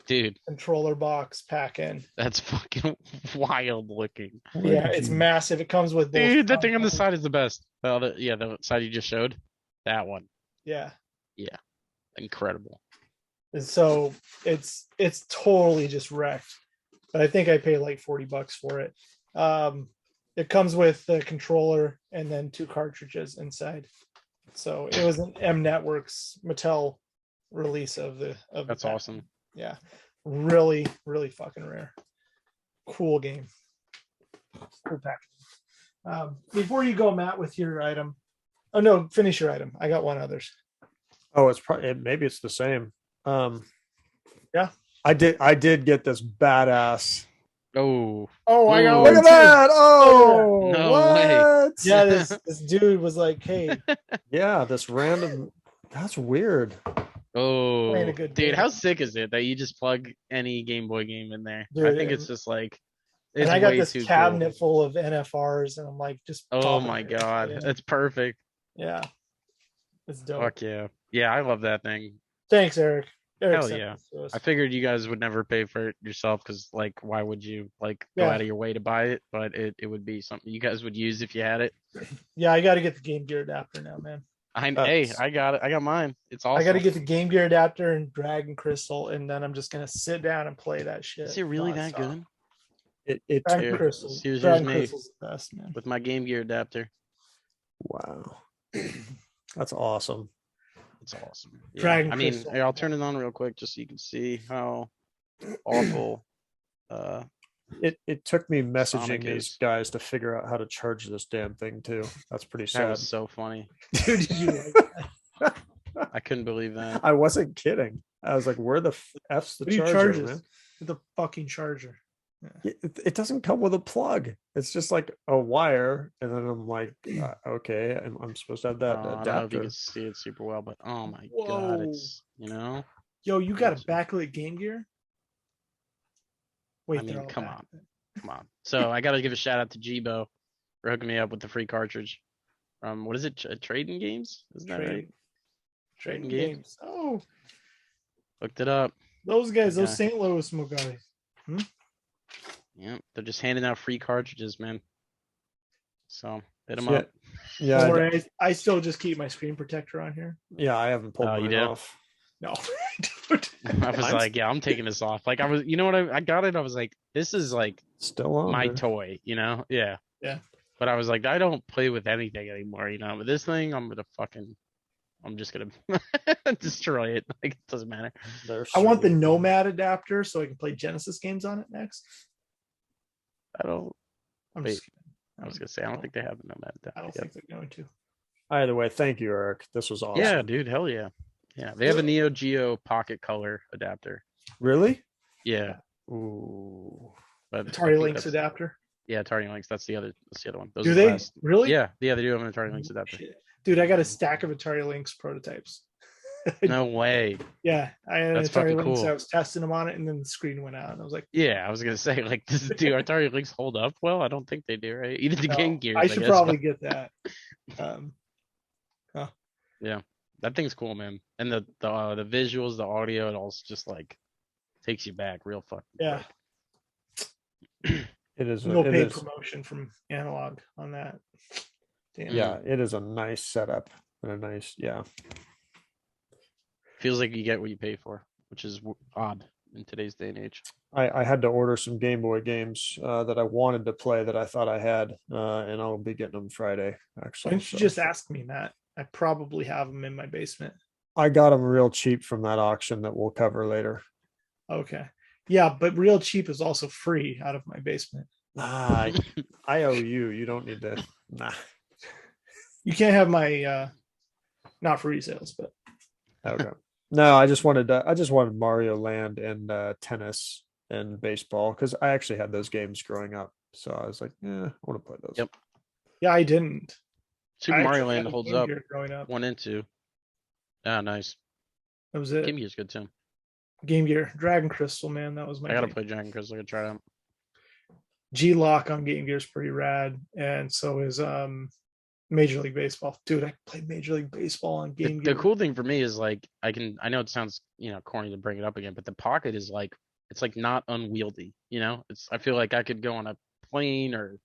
Speaker 2: dude.
Speaker 1: controller box pack-in.
Speaker 2: That's fucking wild looking.
Speaker 1: Yeah, it's massive. It comes with both.
Speaker 2: Dude, that thing on the side is the best. The side you just showed, that one.
Speaker 1: Yeah.
Speaker 2: Incredible.
Speaker 1: And so it's totally just wrecked. But I think I paid like $40 for it. It comes with the controller and then 2 cartridges inside. So it was an M Networks Mattel release of the
Speaker 2: That's awesome.
Speaker 1: Yeah. Really, really fucking rare. Cool game. Cool packaging. Before you go, Matt, with your item. Oh no, finish your item. I got one others.
Speaker 3: Oh, it's probably maybe it's the same.
Speaker 1: Yeah.
Speaker 3: I did get this badass.
Speaker 2: Oh,
Speaker 1: I got
Speaker 2: Ooh.
Speaker 1: one
Speaker 3: Look at
Speaker 1: too.
Speaker 3: that! Oh,
Speaker 2: No
Speaker 3: what?
Speaker 1: Yeah, this dude was like, "Hey,
Speaker 3: Yeah, this random. That's weird.
Speaker 2: oh,
Speaker 1: Playing a good
Speaker 2: dude,
Speaker 1: game.
Speaker 2: how sick is it that you just plug any Game Boy game in there? I
Speaker 1: Dude,
Speaker 2: think it's just like, it's
Speaker 1: and I got
Speaker 2: way
Speaker 1: this
Speaker 2: too
Speaker 1: cabinet
Speaker 2: cool.
Speaker 1: full of NFRs, and I'm like, just
Speaker 2: Oh
Speaker 1: popping
Speaker 2: my
Speaker 1: it
Speaker 2: god,
Speaker 1: in.
Speaker 2: that's perfect.
Speaker 1: Yeah, it's dope.
Speaker 2: Fuck yeah, yeah, I love that thing.
Speaker 1: Thanks, Eric. Eric
Speaker 2: Hell
Speaker 1: sent
Speaker 2: yeah.
Speaker 1: this to us.
Speaker 2: I figured you guys would never pay for it yourself because, like, why would you like go
Speaker 1: Yeah.
Speaker 2: out of your way to buy it? But it would be something you guys would use if you had it.
Speaker 1: Yeah, I got to get the Game Gear adapter now, man.
Speaker 2: Hey, I got it. I got mine. It's awesome.
Speaker 1: I got to get the Game Gear adapter and Dragon Crystal, and then I'm just gonna sit down and play that shit.
Speaker 2: Is it really that
Speaker 1: nonstop.
Speaker 2: good?
Speaker 1: Dragon
Speaker 2: Here,
Speaker 1: Crystal.
Speaker 2: here's
Speaker 1: Dragon
Speaker 2: me.
Speaker 1: Crystal's the best, man.
Speaker 2: With my Game Gear adapter.
Speaker 3: Wow, that's awesome.
Speaker 2: It's awesome. Yeah.
Speaker 1: Dragon
Speaker 2: I mean,
Speaker 1: Crystal.
Speaker 2: here, I'll turn it on real quick just so you can see how awful.
Speaker 3: It took me messaging
Speaker 2: Sonic
Speaker 3: these
Speaker 2: is.
Speaker 3: guys to figure out how to charge this damn thing too. That's pretty
Speaker 2: That
Speaker 3: sad.
Speaker 2: was so funny.
Speaker 1: Dude, did you like that?
Speaker 2: I couldn't believe that.
Speaker 3: I wasn't kidding. I was like, "Where the f's the
Speaker 1: What do you
Speaker 3: charger,
Speaker 1: charge
Speaker 3: man?"
Speaker 1: this? With the fucking charger.
Speaker 3: It doesn't come with a plug. It's just like a wire, and then I'm like, okay, I'm supposed to have that
Speaker 2: I don't know if you
Speaker 3: adapter.
Speaker 2: can see it super well, but oh my
Speaker 1: Whoa.
Speaker 2: god, it's
Speaker 1: Yo, you got a backlit Game Gear? Wait,
Speaker 2: I mean,
Speaker 1: they're all
Speaker 2: come
Speaker 1: backlit.
Speaker 2: Come on. So I gotta give a shout out to Jibo for hooking me up with the free cartridge. What is it? Trading Games? Isn't that right?
Speaker 1: Trading
Speaker 2: Games.
Speaker 1: games. Oh,
Speaker 2: Looked it up.
Speaker 1: those guys, those
Speaker 2: Okay.
Speaker 1: St. Louis guys.
Speaker 2: Yeah, they're just handing out free cartridges, man. So hit them
Speaker 3: Yeah.
Speaker 2: up.
Speaker 3: Yeah,
Speaker 1: Don't worry, I still just keep my screen protector on here.
Speaker 3: yeah, I haven't pulled
Speaker 2: Oh, you
Speaker 3: mine
Speaker 2: do?
Speaker 3: off.
Speaker 1: No, I don't.
Speaker 2: I was
Speaker 3: Mine's-
Speaker 2: like, yeah, I'm taking this off. Like I was, you know what? I got it. I was like, this is like
Speaker 3: Still on
Speaker 2: my
Speaker 3: there.
Speaker 2: toy, you know? Yeah.
Speaker 1: Yeah.
Speaker 2: But I was like, I don't play with anything anymore, you know? With this thing, I'm just gonna destroy it. Like it doesn't matter.
Speaker 3: They're
Speaker 1: I want the
Speaker 3: sweet.
Speaker 1: Nomad adapter so I can play Genesis games on it next.
Speaker 2: I don't.
Speaker 1: I'm
Speaker 2: Wait,
Speaker 1: just kidding.
Speaker 2: I was gonna say, I don't think they have a Nomad.
Speaker 1: I don't think they're going to.
Speaker 3: Either way, thank you, Eric. This was awesome.
Speaker 2: Yeah, dude, hell yeah. Yeah, they have a Neo Geo Pocket Color adapter.
Speaker 3: Really?
Speaker 2: Yeah,
Speaker 3: Ooh.
Speaker 2: but I
Speaker 1: Atari
Speaker 2: think
Speaker 1: Lynx
Speaker 2: that's-
Speaker 1: adapter.
Speaker 2: Yeah, Atari Lynx. That's the other one. Those
Speaker 1: Do
Speaker 2: are the
Speaker 1: they
Speaker 2: last-
Speaker 1: really?
Speaker 2: Yeah, they do have an Atari Lynx adapter.
Speaker 1: Shit. Dude, I got a stack of Atari Lynx prototypes.
Speaker 2: No way.
Speaker 1: Yeah, I had an
Speaker 2: That's
Speaker 1: Atari
Speaker 2: fucking
Speaker 1: Lynx.
Speaker 2: cool.
Speaker 1: I was testing them on it, and then the screen went out, and I was like,
Speaker 2: Yeah, I was gonna say like, do Atari Lynx hold up well? I don't think they do, right? Even the
Speaker 1: no,
Speaker 2: Game Gears.
Speaker 1: I should
Speaker 2: guess,
Speaker 1: probably
Speaker 2: but-
Speaker 1: get that.
Speaker 2: That thing's cool, man. And the visuals, the audio, it all just like takes you back real fucking.
Speaker 1: Yeah.
Speaker 2: quick.
Speaker 3: It is.
Speaker 1: No
Speaker 3: It
Speaker 1: paid
Speaker 3: is
Speaker 1: promotion from Analog on that. Damn.
Speaker 3: yeah, it is a nice setup and a nice. Yeah.
Speaker 2: Feels like you get what you pay for, which is odd in today's day and age.
Speaker 3: I had to order some Game Boy games that I wanted to play that I thought I had, and I'll be getting them Friday.
Speaker 1: Why
Speaker 3: Actually,
Speaker 1: don't you
Speaker 3: so.
Speaker 1: just ask me, Matt? I probably have them in my basement.
Speaker 3: I got them real cheap from that auction that we'll cover later.
Speaker 1: Okay. Yeah, but real cheap is also free out of my basement.
Speaker 3: Nah, I owe you. You don't need to. Nah.
Speaker 1: You can't have my not for resales, but
Speaker 3: Okay. No, I just wanted Mario Land and tennis and baseball because I actually had those games growing up. So I was like, I want to play those.
Speaker 2: Yep.
Speaker 1: yeah, I didn't.
Speaker 2: Super
Speaker 1: I
Speaker 2: Mario
Speaker 1: actually
Speaker 2: Land
Speaker 1: had a
Speaker 2: holds
Speaker 1: Game
Speaker 2: up.
Speaker 1: Gear growing up.
Speaker 2: 1 and 2. Ah, nice.
Speaker 1: That was it.
Speaker 2: Game Gear's good too.
Speaker 1: Game Gear, Dragon Crystal, man, that was my.
Speaker 2: I gotta
Speaker 1: game.
Speaker 2: play Dragon Crystal. I gotta try it out.
Speaker 1: G-Lock on Game Gear is pretty rad, and so is Major League Baseball. Dude, I played Major League Baseball on Game Gear.
Speaker 2: The cool thing for me is like I know it sounds corny to bring it up again, but the Pocket is like it's like not unwieldy. I feel like I could go on a plane or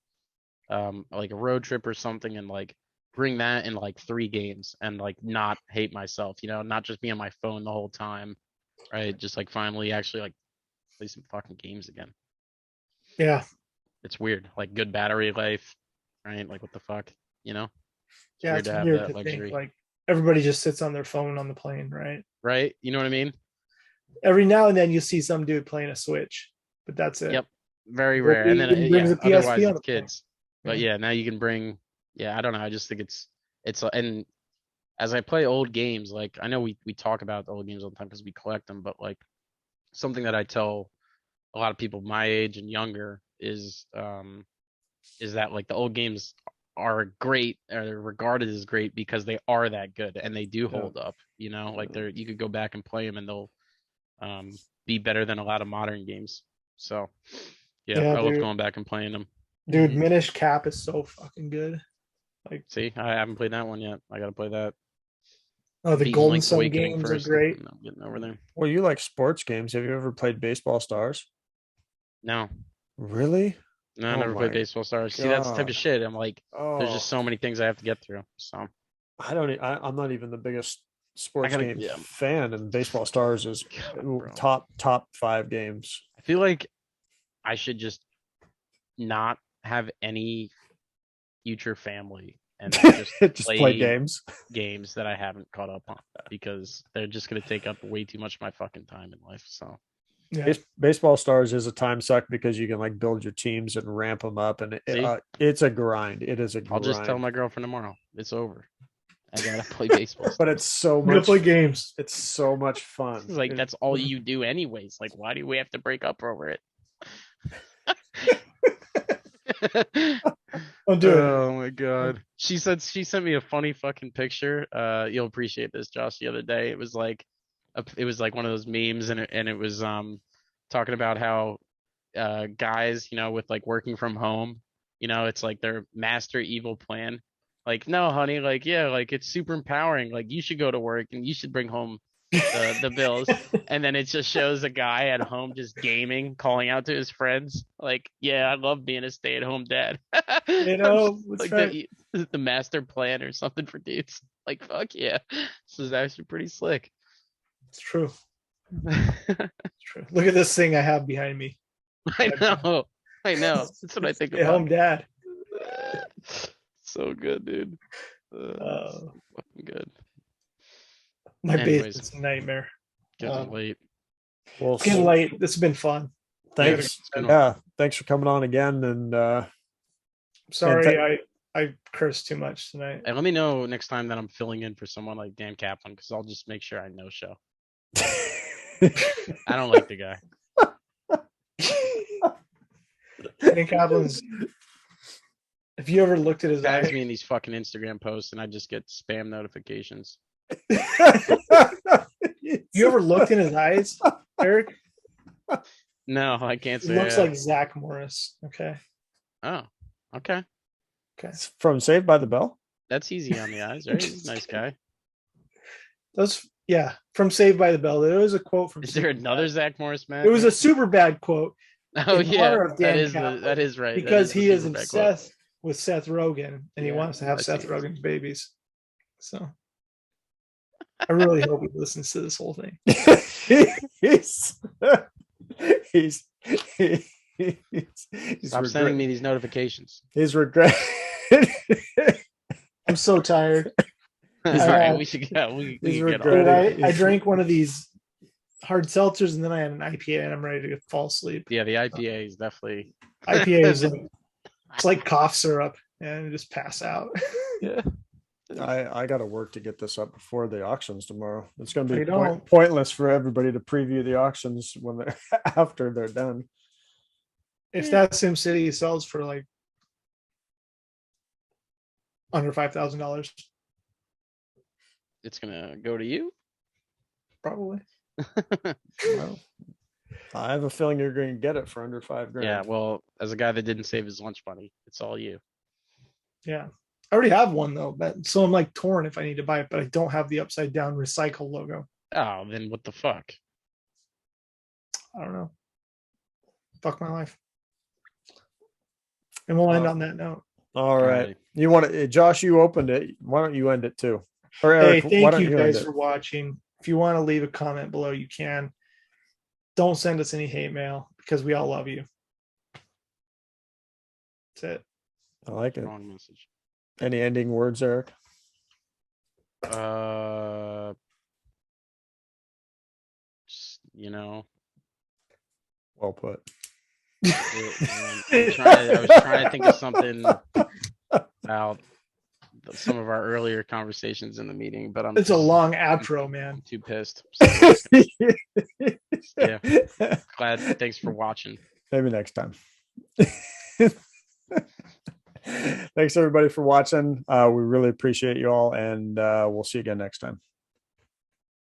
Speaker 2: like a road trip or something and like bring that in like 3 games and like not hate myself. Not just be on my phone the whole time, right? Just like finally actually like play some fucking games again.
Speaker 1: Yeah,
Speaker 2: It's weird. Like good battery life, right? Like what the fuck,
Speaker 1: yeah,
Speaker 2: weird
Speaker 1: it's
Speaker 2: to have
Speaker 1: weird
Speaker 2: that
Speaker 1: to
Speaker 2: luxury.
Speaker 1: think like everybody just sits on their phone on the plane, right?
Speaker 2: Right? You know what I mean?
Speaker 1: Every now and then you see some dude playing a Switch, but that's it.
Speaker 2: Yep. Very rare. And then
Speaker 1: brings a PSP
Speaker 2: otherwise
Speaker 1: on
Speaker 2: it's
Speaker 1: the plane.
Speaker 2: kids. But yeah, now you can bring. Yeah, I don't know. I just think it's and as I play old games, like I know we talk about old games all the time because we collect them, but like something that I tell a lot of people my age and younger is that like the old games are great or they're regarded as great because they are that good and they do hold up. Like you could go back and play them and they'll be better than a lot of modern games. So yeah, I love going back and playing them.
Speaker 1: Dude, Minish Cap is so fucking good. Like,
Speaker 2: see, I haven't played that one yet. I gotta play that.
Speaker 1: Oh, the
Speaker 2: Beating
Speaker 1: Golden
Speaker 2: Link's
Speaker 1: Sun
Speaker 2: Awakening
Speaker 1: games
Speaker 2: first.
Speaker 1: are great.
Speaker 2: I'm getting over there.
Speaker 3: Well, you like sports games. Have you ever played Baseball Stars?
Speaker 2: No.
Speaker 3: Really?
Speaker 2: No, I never played Baseball Stars. See, that's the type of shit. I'm like, there's just so many things I have to get through. So
Speaker 3: I'm not even the biggest sports game fan, and Baseball Stars is top 5 games.
Speaker 2: I feel like I should just not have any future family and just
Speaker 3: play
Speaker 2: games that I haven't caught up on because they're just gonna take up way too much of my fucking time in life. So
Speaker 1: yeah.
Speaker 3: Baseball Stars is a time suck because you can like build your teams and ramp them up, and it's a grind. It is a grind.
Speaker 2: I'll just tell my girlfriend tomorrow it's over. I gotta play baseball.
Speaker 3: But it's so much.
Speaker 1: Play games.
Speaker 3: It's so much fun.
Speaker 2: It's like that's all you do anyways. Like, why do we have to break up over it? Oh my god. She sent me a funny fucking picture. You'll appreciate this, Josh. The other day, it was like one of those memes, and it was talking about how guys, with like working from home, it's like their master evil plan. Like, no, honey, like, yeah, like it's super empowering. Like, you should go to work and you should bring home the bills. And then it just shows a guy at home just gaming, calling out to his friends. Like, yeah, I love being a stay-at-home dad. Like right. the master plan or something for dudes. Like, fuck yeah. This is actually pretty slick.
Speaker 1: It's true. It's true. Look at this thing I have behind me.
Speaker 2: I know. That's what I think about.
Speaker 1: Home dad.
Speaker 2: So good, dude. So fucking good.
Speaker 1: My basement's a nightmare.
Speaker 2: Getting late.
Speaker 1: Well, it's getting late. This has been fun.
Speaker 3: Thanks. Thanks for coming on again. And
Speaker 1: sorry, I cursed too much tonight.
Speaker 2: And let me know next time that I'm filling in for someone like Dan Kaplan because I'll just make sure I no show. I don't like the guy.
Speaker 1: Dan Kaplan's. If you ever looked at his eyes,
Speaker 2: tags me in these fucking Instagram posts, and I just get spam notifications.
Speaker 1: You ever looked in his eyes, Eric?
Speaker 2: No, I can't say.
Speaker 1: He looks like Zach Morris. Okay.
Speaker 2: Oh, okay.
Speaker 3: From Saved by the Bell.
Speaker 2: That's easy on the eyes, right? He's a nice guy.
Speaker 1: From Saved by the Bell. There was a quote from.
Speaker 2: Is there another Zach Morris man?
Speaker 1: It was a super bad quote.
Speaker 2: Oh yeah, that is right.
Speaker 1: Because he is obsessed with Seth Rogen, and he wants to have Seth Rogen's babies. So I really hope he listens to this whole thing.
Speaker 2: Stop sending me these notifications.
Speaker 3: His regret.
Speaker 1: I'm so tired.
Speaker 2: Right, we should get
Speaker 1: I drank one of these hard seltzers, and then I had an IPA, and I'm ready to fall asleep.
Speaker 2: Yeah, the IPA is definitely.
Speaker 1: IPA is it's like cough syrup, and just pass out.
Speaker 2: Yeah.
Speaker 3: I got to work to get this up before the auctions tomorrow. It's going to be
Speaker 1: I don't.
Speaker 3: pointless for everybody to preview the auctions when they're after they're done.
Speaker 1: If that SimCity sells for like under $5,000,
Speaker 2: It's gonna go to you.
Speaker 1: probably.
Speaker 3: Well, I have a feeling you're going to get it for under $5,000.
Speaker 2: Yeah, well, as a guy that didn't save his lunch money, it's all you.
Speaker 1: Yeah. I already have one though, so I'm like torn if I need to buy it, but I don't have the upside down recycle logo.
Speaker 2: Oh, then what the fuck?
Speaker 1: I don't know. Fuck my life. And we'll end on that note.
Speaker 3: All right. You want to, Josh, you opened it. Why don't you end it too? Or Eric,
Speaker 1: hey,
Speaker 3: why
Speaker 1: thank
Speaker 3: don't
Speaker 1: you
Speaker 3: end
Speaker 1: guys
Speaker 3: it?
Speaker 1: for watching. If you want to leave a comment below, you can. Don't send us any hate mail because we all love you. That's it.
Speaker 3: I like it.
Speaker 2: Wrong message.
Speaker 3: Any ending words, Eric?
Speaker 2: Just, you know,
Speaker 3: Well put.
Speaker 2: I was trying to think of something about some of our earlier conversations in the meeting, but
Speaker 1: It's a long outro, man.
Speaker 2: I'm too pissed. So, yeah. Glad. Thanks for watching.
Speaker 3: Maybe next time. Thanks everybody for watching. We really appreciate you all, and we'll see you again next time.